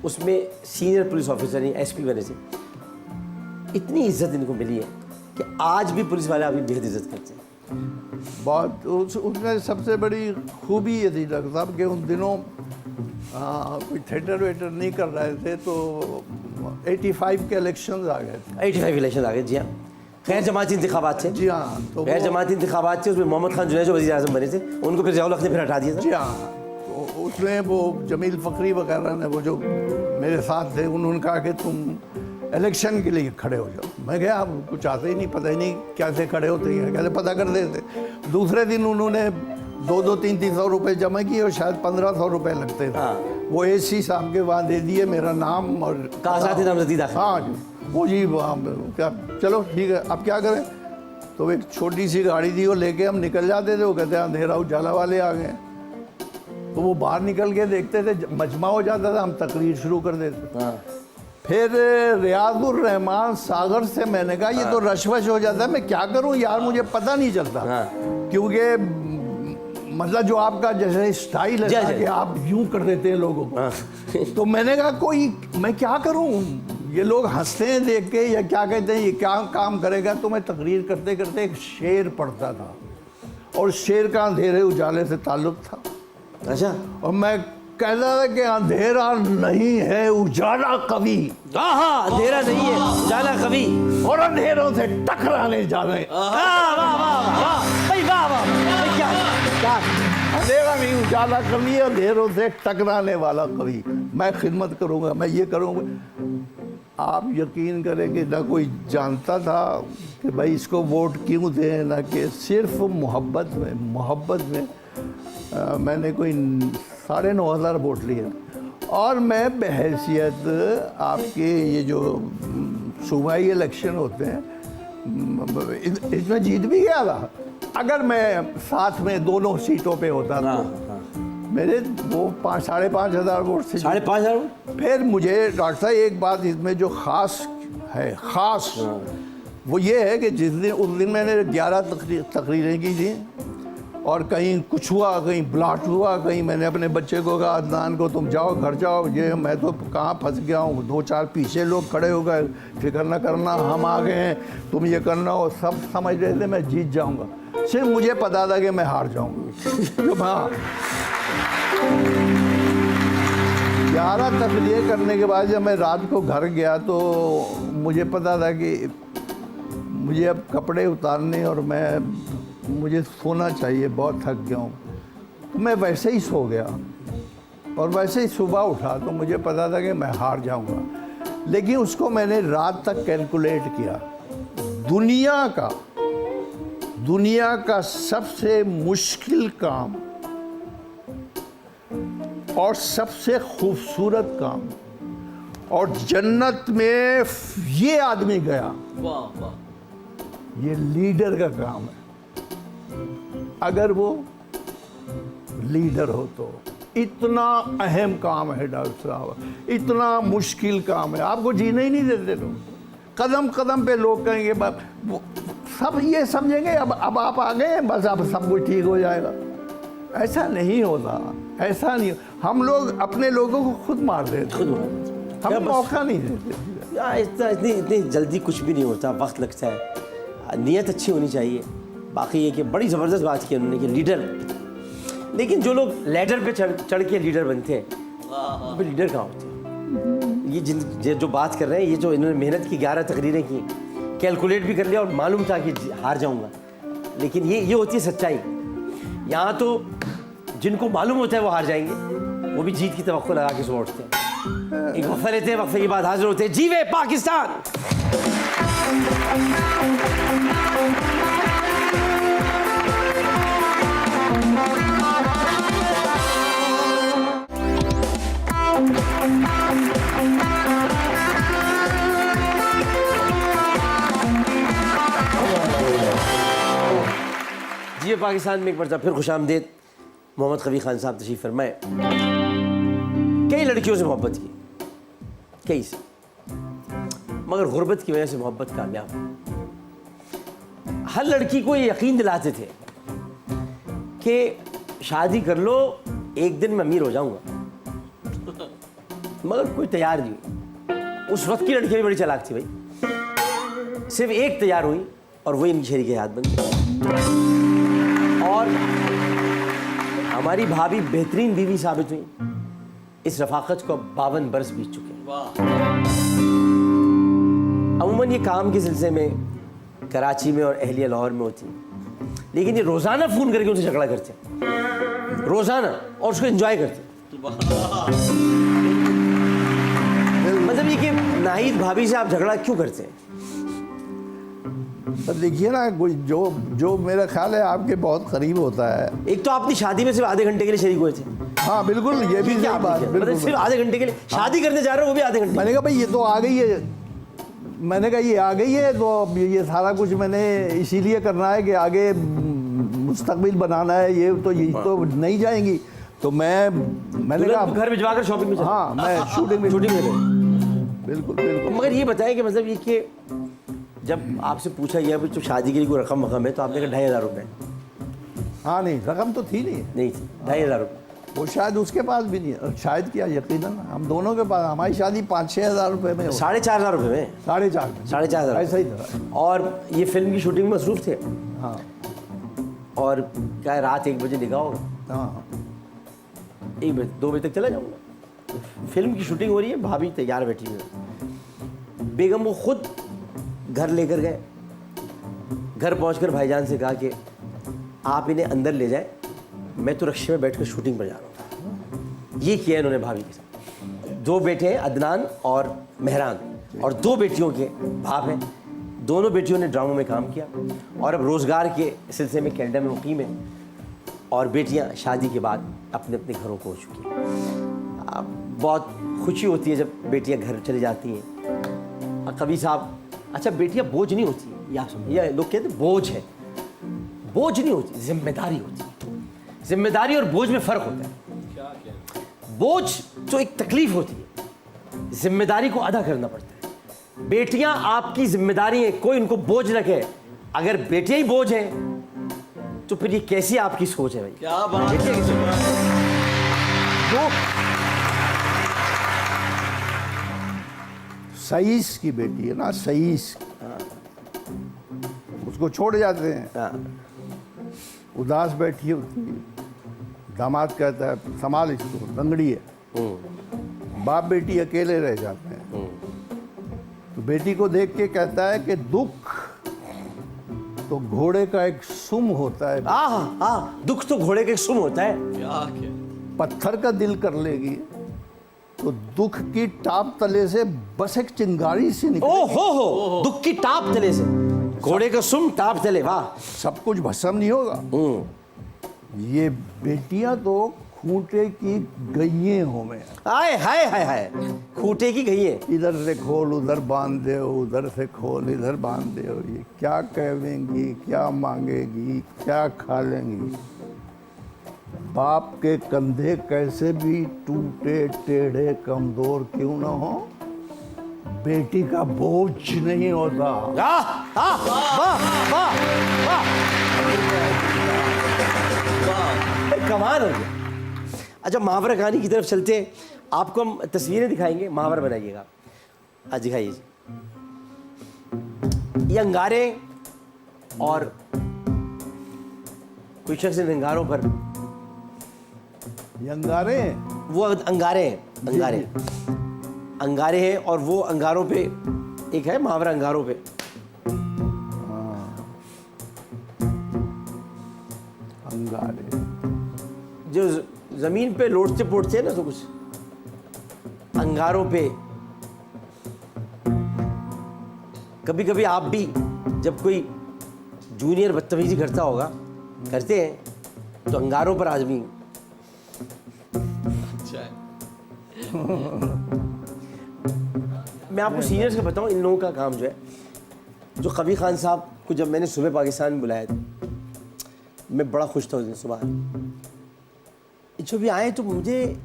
उसमें सीनियर पुलिस ऑफिसर SP बने थे। इतनी इज्जत इनको मिली है कि आज भी पुलिस वाले अभी बेहद इज्जत करते हैं। बहुत उसमें सबसे बड़ी खूबी ये थी डॉक्टर साहब कि उन दिनों कोई थिएटर वेटर नहीं कर रहे थे, तो 85 के इलेक्शन आ गए थे। 85 इलेक्शन आ गए, जी हाँ। गैर जमाती इंतखाबात थे, जी हाँ। तो गैर जमाती इंतखाबात थे, उसमें मोहम्मद खान जुनैद जो वज़ीर आज़म बने थे, उनको फिर ज़ियाउल हक़ ने फिर हटा दिया था। जी हाँ। तो उसमें वो जमील फ़खरी वगैरह ने, वो जो मेरे साथ थे, उन्होंने कहा कि तुम इलेक्शन के लिए खड़े हो जाओ। मैं गया, अब कुछ आते ही नहीं, पता ही नहीं कैसे खड़े होते हैं, कैसे पता कर देते। दूसरे दिन उन्होंने 200-300 रुपये जमा किए और शायद 1500 रुपये लगते थे। वो AC साहब के वहाँ दे दिए मेरा नाम और कागज़ात नामज़दगी दाखिल। हाँ जी, वो जी क्या, चलो ठीक है, अब क्या करें? तो एक छोटी सी गाड़ी थी, वो लेके हम निकल जाते थे। वो कहते हैं अंधेरा उजाला वाले आ गए। तो वो बाहर निकल के देखते थे, मजमा हो जाता था, हम तकरीर शुरू कर देते। हाँ। फिर रियाजुर रहमान सागर से मैंने कहा ये तो रशवश हो जाता है, मैं क्या करूं यार, मुझे पता नहीं चलता। हाँ। क्योंकि मतलब जो आपका जैसे स्टाइल है ना, कि आप यूं कर देते हैं लोगों को। तो मैंने कहा कोई मैं क्या करूं, ये लोग हंसते हैं देख के या क्या कहते हैं, ये क्या काम करेगा। तो मैं तकरीर करते करते एक शेर पढ़ता था, और शेर का अंधेरे उजाले से ताल्लुक था। अच्छा। और मैं कहता था कि अंधेरा नहीं है उजाला कवि, हाँ, अंधेरा नहीं है उजाला कवि, और अंधेरों से टकराने जा रहे हैं। वाह वाह वाह वाह भाई, वाह वाह भाई, क्या क्या अंधेरा नहीं उजाला कवि, अंधेरों से टकराने वाला कवि। मैं खिदमत करूंगा, मैं ये करूंगा। आप यकीन करें कि ना कोई जानता था कि भाई इसको वोट क्यों दें, ना कि सिर्फ मोहब्बत में मैंने कोई 9,500 वोट लिए। और मैं बहैसियत आपके ये जो सूबाई इलेक्शन होते हैं इसमें जीत भी गया था। अगर मैं साथ में दोनों सीटों पे होता तो मेरे वो 5,500 वोट से 5,500। फिर मुझे डॉक्टर साहब एक बात इसमें जो ख़ास है, वो ये है कि उस दिन मैंने 11 तकरीरें की थी, और कहीं कुछ हुआ, कहीं ब्लास्ट हुआ, कहीं मैंने अपने बच्चे को कहा अदनान को तुम जाओ घर जाओ, ये मैं तो कहाँ फंस गया हूँ, 2-4 पीछे लोग खड़े हो गए, फिक्र न करना हम आ गए हैं, तुम ये करना हो। सब समझ रहे थे मैं जीत जाऊँगा, सिर्फ मुझे पता था कि मैं हार जाऊँगा। तो हाँ, 11 तकरीरें करने के बाद जब मैं रात को घर गया तो मुझे पता था कि मुझे अब कपड़े उतारने और मुझे सोना चाहिए, बहुत थक गया हूँ। तो मैं वैसे ही सो गया, और वैसे ही सुबह उठा तो मुझे पता था कि मैं हार जाऊँगा। लेकिन उसको मैंने रात तक कैलकुलेट किया। दुनिया का सबसे मुश्किल काम और सबसे खूबसूरत काम, और जन्नत में ये आदमी गया, वाह वाह, ये लीडर का काम है। अगर वो लीडर हो तो इतना अहम काम है डॉक्टर साहब, इतना मुश्किल काम है, आपको जीने ही नहीं देते लोग। कदम कदम पे लोग कहेंगे वो सब ये समझेंगे अब आप आ गए हैं, बस अब सब कुछ ठीक हो जाएगा। ऐसा नहीं होता, ऐसा नहीं। हम लोग अपने लोगों को खुद मार देते, हम मौका नहीं देते। यार इतनी जल्दी कुछ भी नहीं होता, वक्त लगता है, नीयत अच्छी होनी चाहिए। बाकी ये कि बड़ी ज़बरदस्त बात की उन्होंने कि लीडर, लेकिन जो लोग लैडर पे चढ़ के लीडर बनते हैं, वो लीडर कहाँ होते हैं? ये जो बात कर रहे हैं, ये जो इन्होंने मेहनत की, 11 तकरीरें की, कैलकुलेट भी कर लिया और मालूम था कि हार जाऊंगा, लेकिन ये होती है सच्चाई। यहाँ तो जिनको मालूम होता है वो हार जाएंगे, वो भी जीत की तवक्को लगा के सुबह उठते हैं। एक वक्फा लेते हैं, वक्फे के बाद हाजिर होते हैं। जीवे पाकिस्तान। जीवे पाकिस्तान में एक बार फिर खुशामदीद। मोहम्मद कवी खान साहब तशरीफ फरमाए। कई लड़कियों से मोहब्बत की, कई से, मगर गुर्बत की वजह से मोहब्बत कामयाब। हर लड़की को ये यकीन दिलाते थे कि शादी कर लो, एक दिन मैं अमीर हो जाऊंगा, मगर कोई तैयार नहीं हुई। उस वक्त की लड़कियां भी बड़ी चालाक थी भाई। सिर्फ एक तैयार हुई और वही इनकी शरीक हयात बन गई, और हमारी भाभी बेहतरीन बीवी साबित हुई। इस रफाकत को 52 बरस बीत चुके हैं। अमूमन ये काम के सिलसिले में कराची में और अहलिया लाहौर में होती, लेकिन ये रोज़ाना फ़ोन करके उनसे झगड़ा करते हैं, रोज़ाना, और उसको एंजॉय करते हैं। मतलब ये कि नाहिद भाभी से आप झगड़ा क्यों करते हैं? पर देखिए ना, जो मेरा ख्याल है आपके बहुत करीब होता है। एक तो आपकी शादी में सिर्फ आधे घंटे के लिए शरीक हुए थे। हाँ बिल्कुल, ये भी क्या बात, मतलब सिर्फ आधे घंटे के लिए शादी करने जा रहे हो, वो भी आधे घंटे। मैंने कहा भाई ये तो आ गई है, मैंने कहा ये आ गई है तो अब ये सारा कुछ मैंने इसीलिए करना है कि आगे मुस्तकबिल बनाना है, ये तो यही तो नहीं जाएंगी। तो मैंने कहा घर भिजवा कर शॉपिंग में चले। हाँ, मैं शूटिंग में बिल्कुल बिल्कुल। मगर ये बताएं कि मतलब ये कि जब आपसे पूछा गया भी तो शादी के लिए कोई रकम वकम है, तो आपने कहा 2,500 रुपये। हाँ नहीं, रकम तो थी नहीं थी 2,500 रुपये। वो शायद उसके पास भी नहीं, शायद क्या यकीनन हम दोनों के पास, हमारी शादी 5-6 हज़ार रुपये में 4,500 रुपये में 4,500 ऐसा ही था। और ये फिल्म की शूटिंग में मसरूफ थे। हाँ और क्या है, रात 1 बजे निकाह होगा, हाँ 1 बजे 2 बजे तक चला जाऊँगा। फिल्म की शूटिंग हो रही है, भाभी तैयार बैठी हुई है। बेगम को खुद घर लेकर गए। घर पहुंचकर भाईजान से कहा कि आप इन्हें अंदर ले जाए, मैं तो रक्शे में बैठकर शूटिंग पर जा रहा हूँ। ये किया इन्होंने भाभी के साथ। 2 बेटे हैं, अदनान और मेहरान, और 2 बेटियों के बाप हैं। दोनों बेटियों ने ड्रामों में काम किया और अब रोज़गार के सिलसिले में कनाडा में मुकीम है, और बेटियां शादी के बाद अपने अपने घरों को हो चुकी हैं। अब बहुत खुशी होती है जब बेटियां घर चली जाती हैं। कभी साहब, अच्छा बेटियां बोझ नहीं होती, या लोग कहते हैं बोझ है, बोझ नहीं होती, जिम्मेदारी होती है। जिम्मेदारी और बोझ में फ़र्क होता है। बोझ तो एक तकलीफ होती है, जिम्मेदारी को अदा करना पड़ता है। बेटियां आपकी जिम्मेदारी है, कोई उनको बोझ रखे। अगर बेटियां ही बोझ हैं तो फिर ये कैसी आपकी सोच है भाई? क्या बात बेटियां है। जो सईस की बेटी है ना, सईस, उसको छोड़ जाते हैं, हाँ, उदास बैठी होती है। दामाद कहता है संभाल इसको, लंगड़ी है। बाप बेटी अकेले रह जाते हैं। तो बेटी को देख के कहता है कि दुख तो घोड़े का एक सुम होता है, दुख तो घोड़े के सुम होता है। क्या क्या पत्थर का दिल कर लेगी तो दुख की टाप तले से बस एक चिंगारी सी निकले, ओ हो, दुख की टाप तले से घोड़े का सुम टाप तले, वाह। सब कुछ भस्म नहीं होगा। ये बेटियां तो खूंटे की गईए हो में, हाय हाय हाय हाय, खूंटे की गई है। इधर से खोल उधर बांध दे, उधर से खोल इधर बांध दे। ये क्या कहेंगी, क्या मांगेगी, क्या खा लेंगी। बाप के कंधे कैसे भी टूटे टेढ़े कमजोर क्यों ना हो, बेटी का बोझ नहीं होता। वाह वाह वाह वाह, कमाल हो गया। अच्छा, महावरा कहानी की तरफ चलते हैं। आपको हम तस्वीरें दिखाएंगे, महावरा बनाइएगा। आज दिखाइए जी, ये अंगारे और कोई शख्स इन अंगारों पर, ये अंगारे वो अंगारे हैं, अंगारे अंगारे हैं, और वो अंगारों पे एक है महावरा, अंगारों पे। अंगारे जो जमीन पे लौटते पोटते हैं ना, तो कुछ अंगारों पे। कभी कभी आप भी जब कोई जूनियर बदतमीजी करता होगा, करते हैं, तो अंगारों पर आदमी। अच्छा है। मैं आपको सीनियर्स का बताऊं, इन लोगों का काम जो है, जो कबीर खान साहब को जब मैंने सुबह पाकिस्तान बुलाया था, मैं बड़ा खुश था उस दिन सुबह। जो भी आए तो मुझे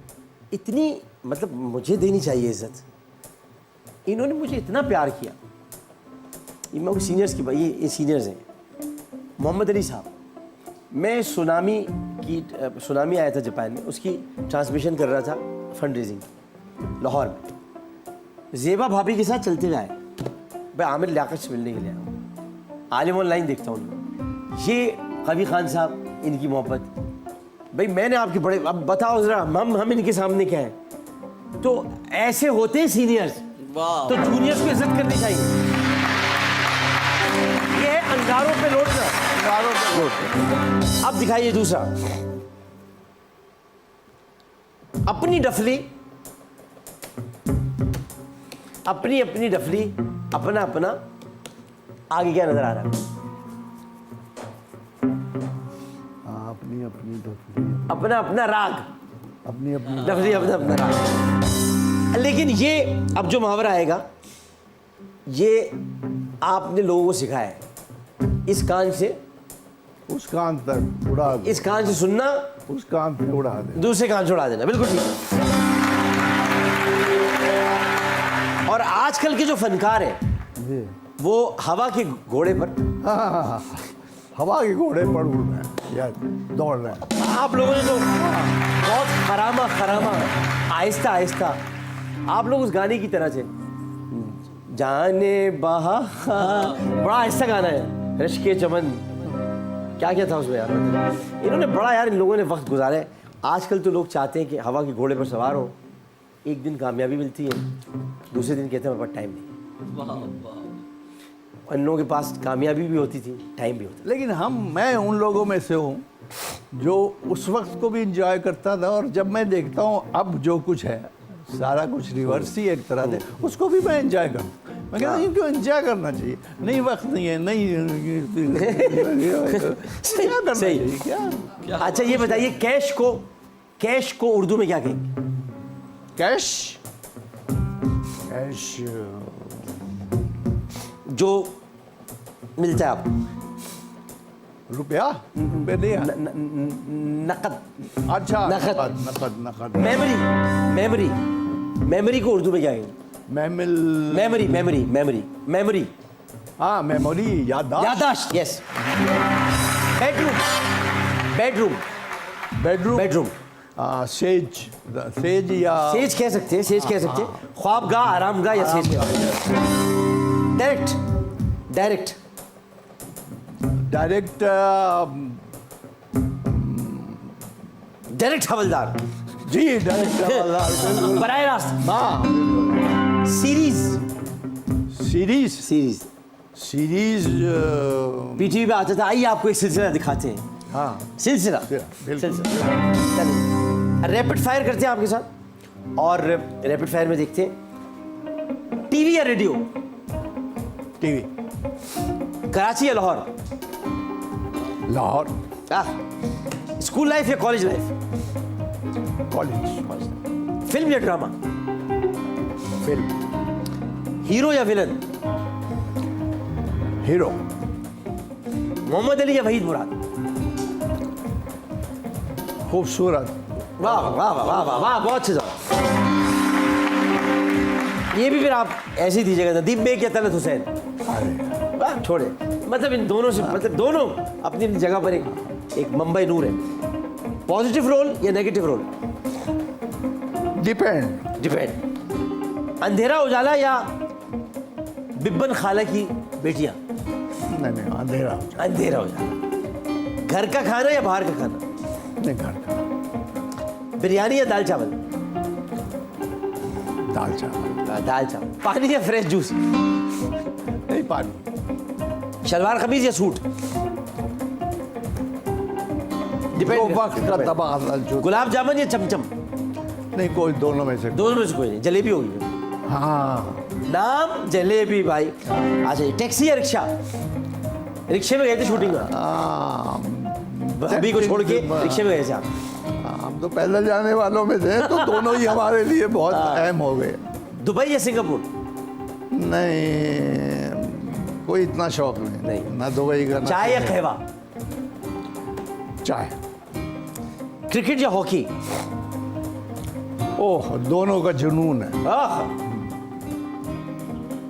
इतनी, मतलब मुझे देनी चाहिए इज्जत। इन्होंने मुझे इतना प्यार किया। ये मैं सीनियर्स की, ये सीनियर्स हैं। मोहम्मद अली साहब, मैं सुनामी आया था जापान में, उसकी ट्रांसमिशन कर रहा था, फंड रेजिंग लाहौर में। ज़ेबा भाभी के साथ चलते हुए आए, भाई आमिर लियाकत से मिलने के लिए आया। आलिम ऑनलाइन देखता हूँ उनको। ये कबीर खान साहब, इनकी मोहब्बत, भाई मैंने आपके बड़े, अब बताओ जरा, हम इनके सामने क्या है? तो ऐसे होते हैं सीनियर्स, वाह। तो जूनियर्स को इज्जत करनी चाहिए। ये है अंगारों पे लौटना, अंगारों पे लौटना। अब दिखाइए दूसरा, अपनी डफली, अपनी अपनी डफली, अपना अपना, आगे क्या नजर आ रहा है? अपनी अपनी डफली, अपना अपना राग, अपनी अपनी डफली, अपना अपना राग। लेकिन ये अब जो मुहावरा आएगा, ये आपने लोगों को सिखाया है, इस कान से उस कान तक उड़ा दो, इस कान से सुनना, उस कान से उड़ा दे। दूसरे कान से उड़ा देना, बिल्कुल ठीक है। और आजकल के जो फनकार हैं जी। वो हवा के घोड़े पर, हाँ, हवा के घोड़े पर उड़ रहे हैं या दौड़ रहे हैं। आप लोगों ने तो बहुत खरामा खरामा आहिस्ता आहिस्ता, आप लोग उस गाने की तरह से जाने बहा, बड़ा आहिस्ता गाना है, रश्के चमन, क्या क्या था उसमें यार, इन्होंने बड़ा यार, इन लोगों ने वक्त गुजारा है। आजकल तो लोग चाहते हैं कि हवा के घोड़े पर सवार हो, एक दिन कामयाबी मिलती है, दूसरे दिन कहते हैं मेरे पास टाइम नहीं। वाह वाह। और इन लोगों के पास कामयाबी भी होती थी, टाइम भी होता लेकिन मैं उन लोगों में से हूँ जो उस वक्त को भी इंजॉय करता था, और जब मैं देखता हूँ अब जो कुछ है सारा कुछ रिवर्स ही एक तरह से, उसको भी मैं इंजॉय करता हूँ। मैं कहता हूँ इनको इंजॉय करना चाहिए, नहीं वक्त नहीं है, नहीं क्या करना सही। चाहिए क्या? है। अच्छा ये बताइए, कैश को उर्दू में क्या कहेंगे? कैश, कैश जो मिलता है आपको, रुपया रुपये नहीं है। नकद, अच्छा, नकद। नकद नकद। मेमोरी को उर्दू में क्या कहेंगे? मेमोरी, हाँ, मेमोरी, याददाश्त। याददाश्त, यस। बेडरूम, बेडरूम, सेज या सेज कह सकते हैं, ख्वाबगाह, आरामगाह या सेज कह सकते हैं। डायरेक्ट, हवलदार, जी, डायरेक्ट बराह रास्त। हाँ, सीरीज पीटीवी पे आता था, आइए आपको एक सिलसिला दिखाते हैं। हाँ, सिलसिला बिल्कुल। रैपिड फायर करते हैं आपके साथ, और रैपिड फायर में देखते हैं टीवी या रेडियो, टीवी, कराची या लाहौर, लाहौर, स्कूल लाइफ या कॉलेज लाइफ, कॉलेज, फिल्म या ड्रामा, फिल्म, हीरो या विलन, हीरो, मोहम्मद अली या वहीद मुराद, खूबसूरत, वाह वाह वाह वाह वाह वाह, बहुत अच्छे जवाब। ये भी फिर आप ऐसे ही दीजिएगा, नदीम बेग या तलत हुसैन, अरे वाह, छोड़े, मतलब इन दोनों से, मतलब दोनों अपनी अपनी जगह पर एक मुंबई नूर है। पॉजिटिव रोल या नेगेटिव रोल? डिपेंड, अंधेरा उजाला या बिब्बन खाला की बेटियां? नहीं, अंधेरा, अंधेरा उजाला। घर का खाना या बाहर का खाना? नहीं, घर का, बिरयानी या दाल चावल? दाल चावल, दाल चावल। पानी या फ्रेश जूस? नहीं, पानी, शलवार कमीज या सूट? तो वक्त का तबादला जो, गुलाब जामुन या चमचम? नहीं, कोई दोनों में से, दोनों में से कोई नहीं, जलेबी होगी। हाँ, नाम जलेबी भाई। अच्छा, टैक्सी या रिक्शा? रिक्शे में गए थे शूटिंग में, अभी को छोड़ के रिक्शे में गए थे आप? हम तो पैदल जाने वालों में थे, तो दोनों ही हमारे लिए बहुत अहम हो गए। दुबई या सिंगापुर? नहीं, कोई इतना शौक नहीं, ना दुबई का, चाय या कहवा? चाय। क्रिकेट या हॉकी? ओह, दोनों का जुनून है।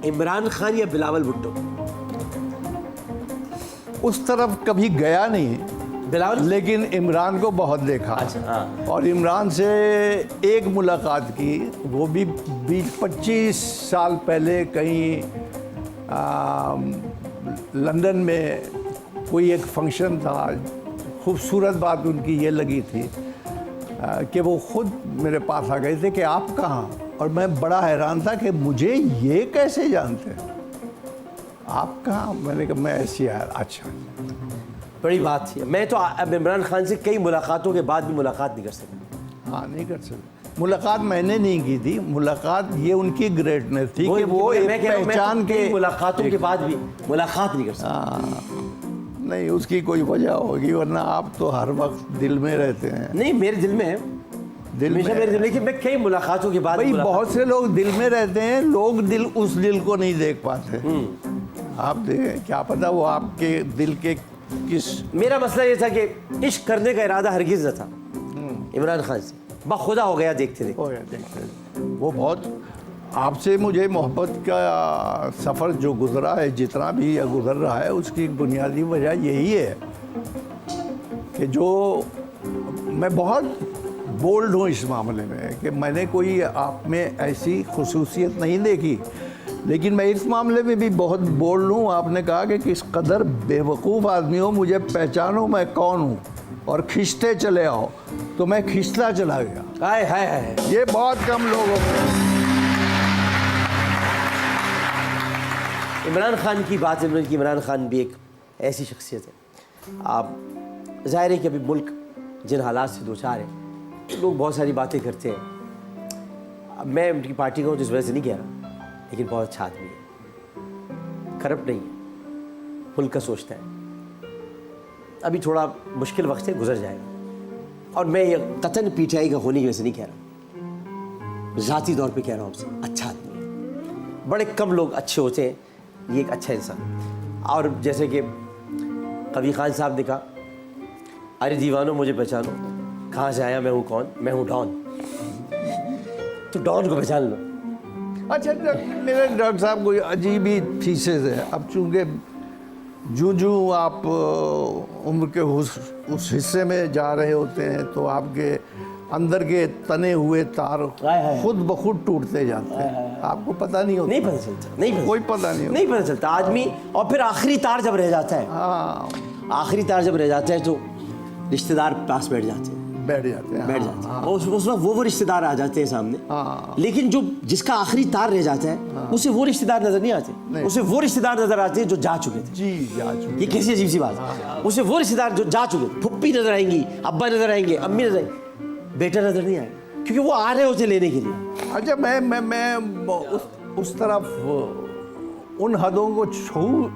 इमरान खान या बिलावल भुट्टो? उस तरफ कभी गया नहीं, बिलावल, लेकिन इमरान को बहुत देखा। अच्छा, हाँ। और इमरान से एक मुलाकात की, वो भी 20-25 साल पहले कहीं लंदन में कोई एक फंक्शन था। खूबसूरत बात उनकी ये लगी थी कि वो खुद मेरे पास आ गए थे कि आप कहाँ, और मैं बड़ा हैरान था कि मुझे ये कैसे जानते हैं, आप कहाँ? मैंने कहा मैं ऐसी आया। अच्छा, बड़ी बात थी। मैं तो अब इमरान खान से कई मुलाकातों के बाद भी मुलाकात नहीं कर सकता। हाँ, नहीं कर सकते। मुलाकात मैंने नहीं की थी, मुलाकात ये उनकी ग्रेटनेस थी कि वो मैं एक कह रहा हूं, मैं पहचान तो के कई मुलाकातों के बाद भी मुलाकात नहीं कर सकता। नहीं, उसकी कोई वजह होगी, वरना आप तो हर वक्त दिल में रहते हैं। नहीं, मेरे दिल में है, दिल हमेशा में। मेरे दिल, लेकिन मैं कई मुलाकातों के बाद भाई मुलाकात- बहुत से लोग दिल में रहते हैं, लोग दिल उस दिल को नहीं देख पाते। आप देखें, क्या पता वो आपके दिल के किस। मेरा मसला ये था कि इश्क करने का इरादा हरगिज न था इमरान खान से, बखुदा हो गया देखते देखते। हो गया, देखते वो बहुत आपसे मुझे मोहब्बत का सफ़र जो गुज़रा है, जितना भी या गुज़र रहा है, उसकी एक बुनियादी वजह यही है कि जो मैं बहुत बोल्ड हूँ इस मामले में कि मैंने कोई आप में ऐसी खुसूसियत नहीं देखी, लेकिन मैं इस मामले में भी बहुत बोल्ड हूँ। आपने कहा कि किस कदर बेवकूफ़ आदमी हो, मुझे पहचानो मैं कौन हूँ और खींचते चले आओ, तो मैं खींचता चला गया। हाय हाय हाय, ये बहुत कम लोगों को। इमरान खान की बात है कि इमरान खान भी एक ऐसी शख्सियत है। आप ज़ाहिर है कि अभी मुल्क जिन हालात से दो चार है, लोग बहुत सारी बातें करते हैं। अब मैं उनकी पार्टी का हूँ जिस वजह से नहीं कह रहा, लेकिन बहुत अच्छा आदमी है, करप्ट नहीं है, मुल्क का सोचता है। अभी थोड़ा मुश्किल वक्त है, गुजर जाएगा। और मैं ये कतन पीटीआई का होने की वजह से नहीं कह रहा, ज़ाती तौर पे कह रहा हूँ आपसे, अच्छा आदमी है। बड़े कम लोग अच्छे होते हैं, ये एक अच्छा इंसान। और जैसे कि कबीर खान साहब ने कहा, अरे दीवानों मुझे पहचानो, कहाँ से आया मैं हूँ कौन, मैं हूँ डॉन। तो डॉन को पहचान लो। अच्छा, मेरे डॉक्टर साहब कोई अजीब ही थीसिस है। अब चूँकि जूं आप उम्र के उस हिस्से में जा रहे होते हैं, तो आपके अंदर के तने हुए तार खुद ब खुद टूटते जाते हैं। आपको पता नहीं होता, नहीं पता चलता, नहीं पता, कोई पता नहीं होता। नहीं पता चलता आदमी। और फिर आखिरी तार जब रह जाता है, हाँ, आखिरी तार जब रह जाता है, तो रिश्तेदार पास बैठ जाते हैं, बैठ जाते हैं। बैठ जाते हैं। उस वक्त वो रिश्तेदार आ जाते हैं सामने। हाँ। लेकिन जो जिसका आखिरी तार रह जाता है, उसे वो रिश्तेदार नजर नहीं आते, उसे वो रिश्तेदार नजर आते हैं जो जा चुके थे। जी, जा चुके। ये कैसी अजीब सी बात है। उसे वो रिश्तेदार जो जा चुके, फुप्पी नजर आएंगी, अब्बा नजर आएंगे, अम्मी नजर आएंगे, बेटा नजर नहीं आएगा, क्योंकि वो आ रहे होते लेने के लिए। अच्छा, मैं उस तरफ उन हदों को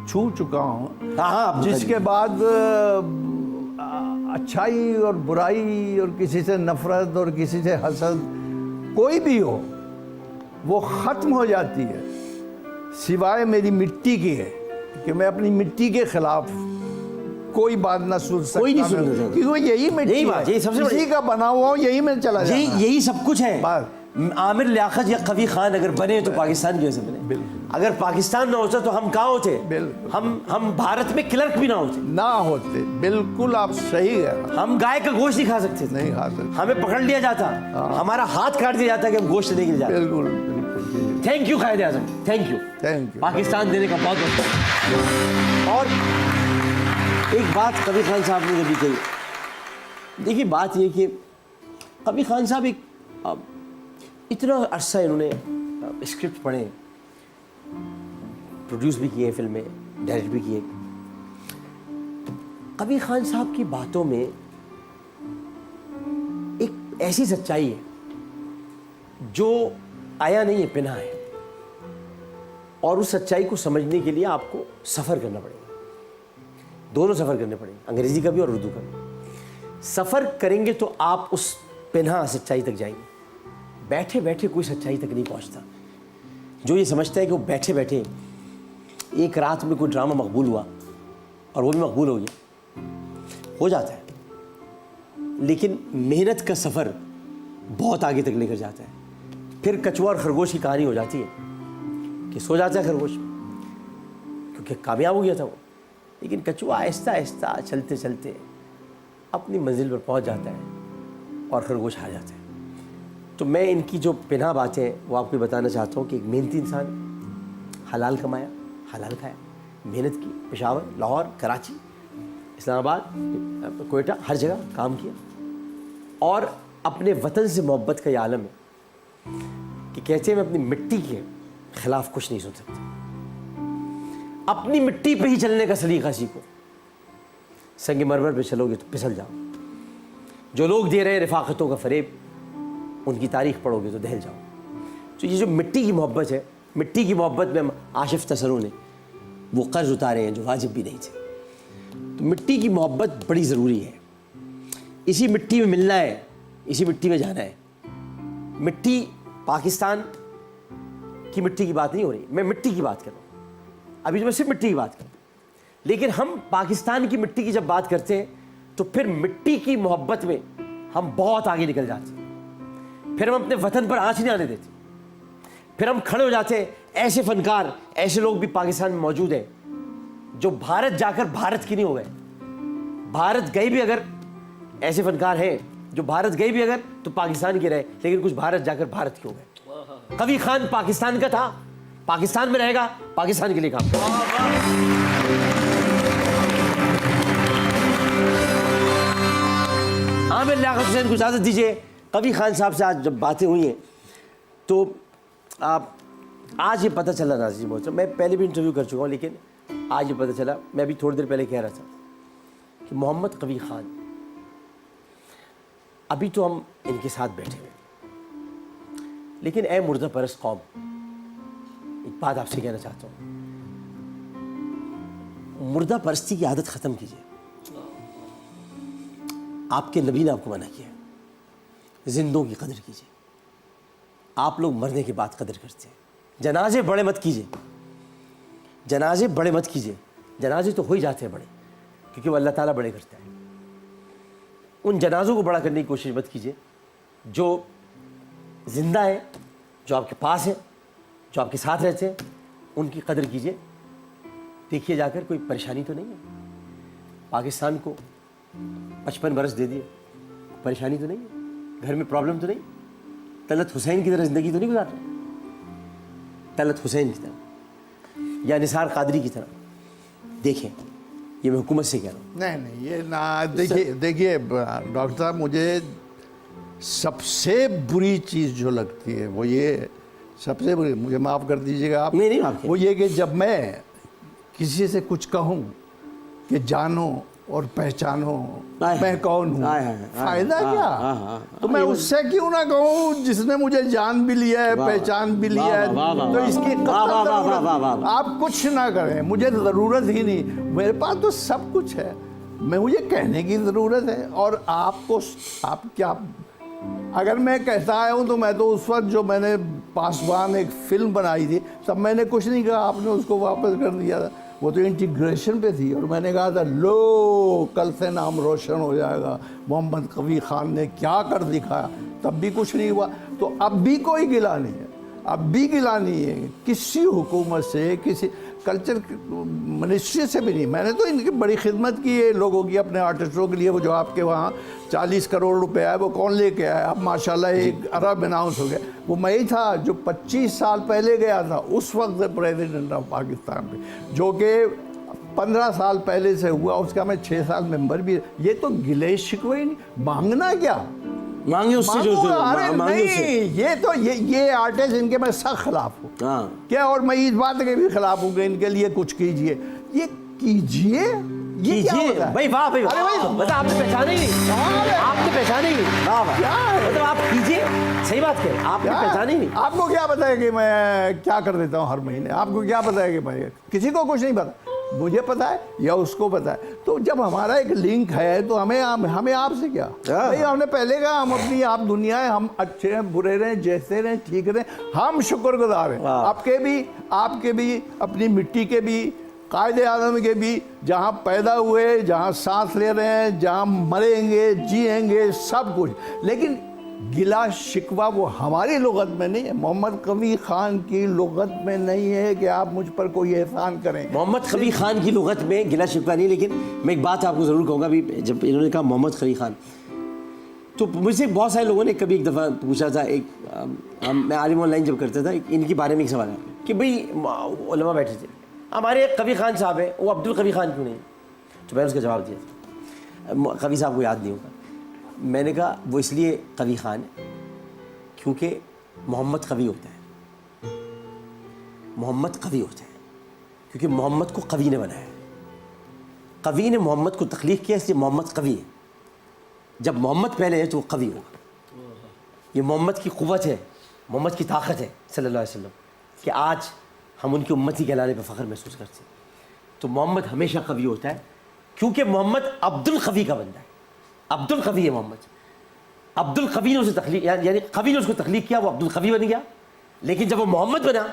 छू चुका हूँ, हाँ हाँ, जिसके बाद अच्छाई और बुराई और किसी से नफरत और किसी से हसद कोई भी हो, वो ख़त्म हो जाती है, सिवाय मेरी मिट्टी की है कि मैं अपनी मिट्टी के खिलाफ कोई बात ना सुन सकता। कोई नहीं सुन सकता। क्योंकि यही मिट्टी यही बात, है, यही सबसे बड़ी- इसी का बना हुआ हूँ, यही मैं चला जाना है। यही सब कुछ है। बस। आमिर लियाकत या कबीर खान अगर बने तो पाकिस्तान की वजह से बने। बिल्कुल। अगर पाकिस्तान ना होता तो हम कहाँ होते? बिल्कुल। हम भारत में क्लर्क भी ना होते, ना होते। बिल्कुल आप सही है, हम गाय का गोश्त नहीं खा सकते थे, नहीं खा सकते। हमें पकड़ लिया जाता, हमारा हाथ काट दिया जाता कि हम गोश्त लेके जाते। बिल्कुल बिल्कुल। Thank you Quaid e Azam, thank you, thank you. Pakistan देने का बहुत बहुत। और एक बात कबीर खान साहब ने जब कही, देखिए बात ये कि कबीर खान साहब एक इतना अरसा इन्होंने स्क्रिप्ट पढ़े, प्रोड्यूस भी किए फिल्में, डायरेक्ट भी किए। कबीर खान साहब की बातों में एक ऐसी सच्चाई है जो आया नहीं है, पिना है। और उस सच्चाई को समझने के लिए आपको सफ़र करना पड़ेगा, दोनों सफ़र करने पड़ेंगे, अंग्रेज़ी का भी और उर्दू का भी। सफ़र करेंगे तो आप उस पिना सच्चाई तक जाएंगे। बैठे बैठे कोई सच्चाई तक नहीं पहुंचता। जो ये समझता है कि वो बैठे बैठे एक रात में कोई ड्रामा मकबूल हुआ और वो भी मकबूल हो गया, हो जाता है, लेकिन मेहनत का सफ़र बहुत आगे तक लेकर जाता है। फिर कछुआ और खरगोश की कहानी हो जाती है कि सो जाता है खरगोश, क्योंकि कामयाब हो गया था वो, लेकिन कछुआ आहिस्ता आहिस्ता चलते चलते अपनी मंजिल पर पहुंच जाता है और खरगोश हार जाता है। तो मैं इनकी जो पिना बातें वो आपको बताना चाहता हूँ कि एक मेहनती इंसान, हलाल कमाया, हलाल खाया, मेहनत की, पेशावर, लाहौर, कराची, इस्लामाबाद, कोयटा, हर जगह काम किया। और अपने वतन से मोहब्बत का ये आलम है कि कहते हैं मैं अपनी मिट्टी के खिलाफ कुछ नहीं सुन सकता। अपनी मिट्टी पे ही चलने का सलीका सीखो। संग मरमर पे चलोगे तो फिसल जाओ। जो लोग दे रहे हैं रफाकतों का फरेब, उनकी तारीख पढ़ोगे तो दहल जाओ। तो ये जो मिट्टी की मोहब्बत है, मिट्टी की मोहब्बत में आशिफ तसरू ने वो कर्ज उतारे हैं जो वाजिब भी नहीं थे। तो मिट्टी की मोहब्बत बड़ी ज़रूरी है। इसी मिट्टी में मिलना है, इसी मिट्टी में जाना है। मिट्टी पाकिस्तान की मिट्टी की बात नहीं हो रही, मैं मिट्टी की बात कर रहा हूँ। अभी तो मैं सिर्फ मिट्टी की बात कर रहा हूँ, लेकिन हम पाकिस्तान की मिट्टी की जब बात करते हैं तो फिर मिट्टी की मोहब्बत में हम बहुत आगे निकल जाते हैं। फिर हम अपने वतन पर आँच नहीं आने देते, फिर हम खड़े हो जाते हैं। ऐसे फनकार, ऐसे लोग भी पाकिस्तान में मौजूद हैं जो भारत जाकर भारत की नहीं हो गए। भारत गए भी अगर, ऐसे फनकार हैं जो भारत गए भी अगर तो पाकिस्तान के रहे, लेकिन कुछ भारत जाकर भारत के हो गए। कवी खान पाकिस्तान का था, पाकिस्तान में रहेगा, पाकिस्तान के लिए काम करेगा। आमिर लियाकत हुसैन को इजाज़त दीजिए। कवी खान साहब से आज जब बातें हुई हैं तो आप आज ये पता चला नाज़रीन बहुत, मैं पहले भी इंटरव्यू कर चुका हूँ, लेकिन आज ये पता चला, मैं अभी थोड़ी देर पहले कह रहा था कि मोहम्मद कवी खान, अभी तो हम इनके साथ बैठे हुए, लेकिन ए मुर्दा परस्त कौम, एक बात आपसे कहना चाहता हूँ, मुर्दा परस्ती की आदत ख़त्म कीजिए। आपके नबी ने आपको मना किया, जिंदों की कदर कीजिए। आप लोग मरने के बाद कदर करते हैं। जनाजे बड़े मत कीजिए, जनाजे बड़े मत कीजिए। जनाजे तो हो ही जाते हैं बड़े, क्योंकि वो अल्लाह ताला बड़े करता है। उन जनाजों को बड़ा करने की कोशिश मत कीजिए जो जिंदा है, जो आपके पास है, जो आपके साथ रहते हैं। उनकी कदर कीजिए। देखिए जाकर कोई परेशानी तो नहीं है। पाकिस्तान को 55 बरस दे दिए, परेशानी तो नहीं है, घर में प्रॉब्लम तो नहीं। तलत हुसैन की तरह ज़िंदगी तो नहीं गुजार रहे, तलत हुसैन की तरह या निसार कादरी की तरह। देखें, ये मैं हुकूमत से कह रहा हूँ। नहीं ये ना, देखिए डॉक्टर साहब, मुझे सबसे बुरी चीज़ जो लगती है वो ये, सबसे बुरी, मुझे माफ़ कर दीजिएगा आप, नहीं माफ़, वो ये कि जब मैं किसी से कुछ कहूँ कि जानो और पहचानो मैं कौन हूँ, फायदा क्या? तो मैं उससे क्यों ना कहूँ जिसने मुझे जान भी लिया है, पहचान भी लिया है। तो इसकी आप कुछ ना करें, मुझे ज़रूरत ही नहीं, मेरे पास तो सब कुछ है, मैं मुझे कहने की ज़रूरत है। और आपको, आप क्या, अगर मैं कहता आया हूँ तो मैं तो उस वक्त जो मैंने पासवान एक फिल्म बनाई थी तब मैंने कुछ नहीं कहा, आपने उसको वापस कर दिया था। वो तो इंटीग्रेशन पे थी और मैंने कहा था लो कल से नाम रोशन हो जाएगा, मोहम्मद कवी खान ने क्या कर दिखाया, तब भी कुछ नहीं हुआ। तो अब भी कोई गिला नहीं है, अब भी गिला नहीं है किसी हुकूमत से, किसी कल्चर मिनिस्ट्री से भी नहीं। मैंने तो इनकी बड़ी खिदमत की है लोगों की, अपने आर्टिस्टों के लिए। वो जो आपके वहाँ 40 करोड़ रुपए आए वो कौन लेके आया? अब माशाल्लाह 1 अरब अनाउंस हो गया। वो मैं ही था जो 25 साल पहले गया था उस वक्त प्रेसिडेंट ऑफ पाकिस्तान पे, जो कि 15 साल पहले से हुआ, उसका मैं 6 साल मेंबर भी। ये तो गिले शिकवे ही नहीं, मांगना क्या, मांगे उससे जो मांगे उससे। ये तो ये आर्टिस्ट, इनके मैं सख्त खिलाफ हूँ। क्या, और मैं इस बात के भी खिलाफ हूँ कि इनके लिए कुछ कीजिए। ये कीजिए, ये क्या होता है? भाई वाह भाई, अरे भाई, मतलब आपने पहचाने ही नहीं, आपने पहचाने ही नहीं। वाह वाह, क्या है? मतलब आप कीजिए, सही बात करें, आपने पहचाने ही नहीं। आपको क्या पता है कि मैं क्या कर देता हूँ हर महीने? आपको क्या पता है कि मैं, किसी को कुछ नहीं पता, मुझे पता है या उसको पता है। तो जब हमारा एक लिंक है तो हमें आपसे क्या भाई? हमने पहले कहा हम अपनी आप दुनिया है, हम अच्छे हैं बुरे रहें जैसे रहें ठीक रहें, हम शुक्रगुजार हैं। आपके भी अपनी मिट्टी के भी, कायदे आज़म के भी, जहाँ पैदा हुए, जहाँ सांस ले रहे हैं, जहाँ मरेंगे जिएंगे सब कुछ। लेकिन गिला शिकवा वो हमारी लुगत में नहीं है, मोहम्मद कवी खान की लुगत में नहीं है कि आप मुझ पर कोई एहसान करें। मोहम्मद कवी खान की लुगत में गिला शिकवा नहीं। लेकिन मैं एक बात आपको ज़रूर कहूँगा, अभी जब इन्होंने कहा मोहम्मद कवी खान, तो मुझसे बहुत सारे लोगों ने कभी एक दफ़ा पूछा था, मैं आलिम ऑनलाइन जब करता था, इनके बारे में एक सवाल आया कि भाई उलमा बैठे थे, हमारे कवी खान साहब हैं, वो अब्दुल कवी खान क्यों नहीं? तो मैंने उसका जवाब दिया था, कवी साहब को याद नहीं होगा। मैंने कहा वो इसलिए कवी खान है क्योंकि मोहम्मद कवी होता है, मोहम्मद कवी होता है क्योंकि मोहम्मद को कवी ने बनाया, कवी ने मोहम्मद को तख्लीक किया, इसलिए मोहम्मद कवी है। जब मोहम्मद पहले है तो वो कवी होगा। ये मोहम्मद की क़ुव्वत है, मोहम्मद की ताकत है सल्लल्लाहु अलैहि वसल्लम, कि आज हम उनकी उम्मती कहलाने पर फ़ख्र महसूस करते हैं। तो मोहम्मद हमेशा कवी होता है क्योंकि मोहम्मद अब्दुल कवी का बंदा है, अब्दुल कवी है मोहम्मद। अब्दुल कवी ने उसे तख्लीक यानी कवी ने उसको तख्लीक किया, वो अब्दुल कवी बन गया। लेकिन जब वो मोहम्मद बना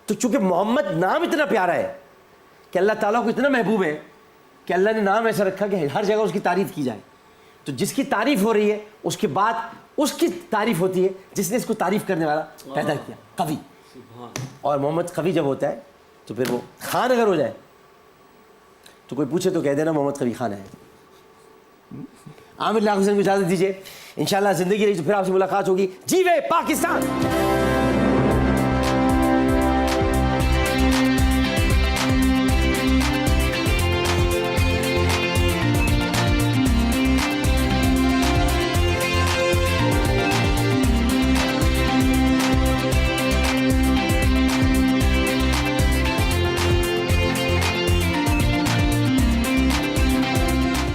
तो चूंकि मोहम्मद नाम इतना प्यारा है कि अल्लाह ताला को इतना महबूब है कि अल्लाह ने नाम ऐसा रखा कि हर जगह उसकी तारीफ़ की जाए। तो जिसकी तारीफ़ हो रही है उसके बाद उसकी तारीफ़ होती है जिसने इसको तारीफ़ करने वाला पैदा किया, कवि। और मोहम्मद कवि जब होता है तो फिर वो खान अगर हो जाए तो कोई पूछे तो कह देना मोहम्मद कवि खान है। आमिर लाख हुसैन को इजाज़त दीजिए, इंशाल्लाह ज़िंदगी रही तो फिर आपसे मुलाकात होगी। जीवे पाकिस्तान।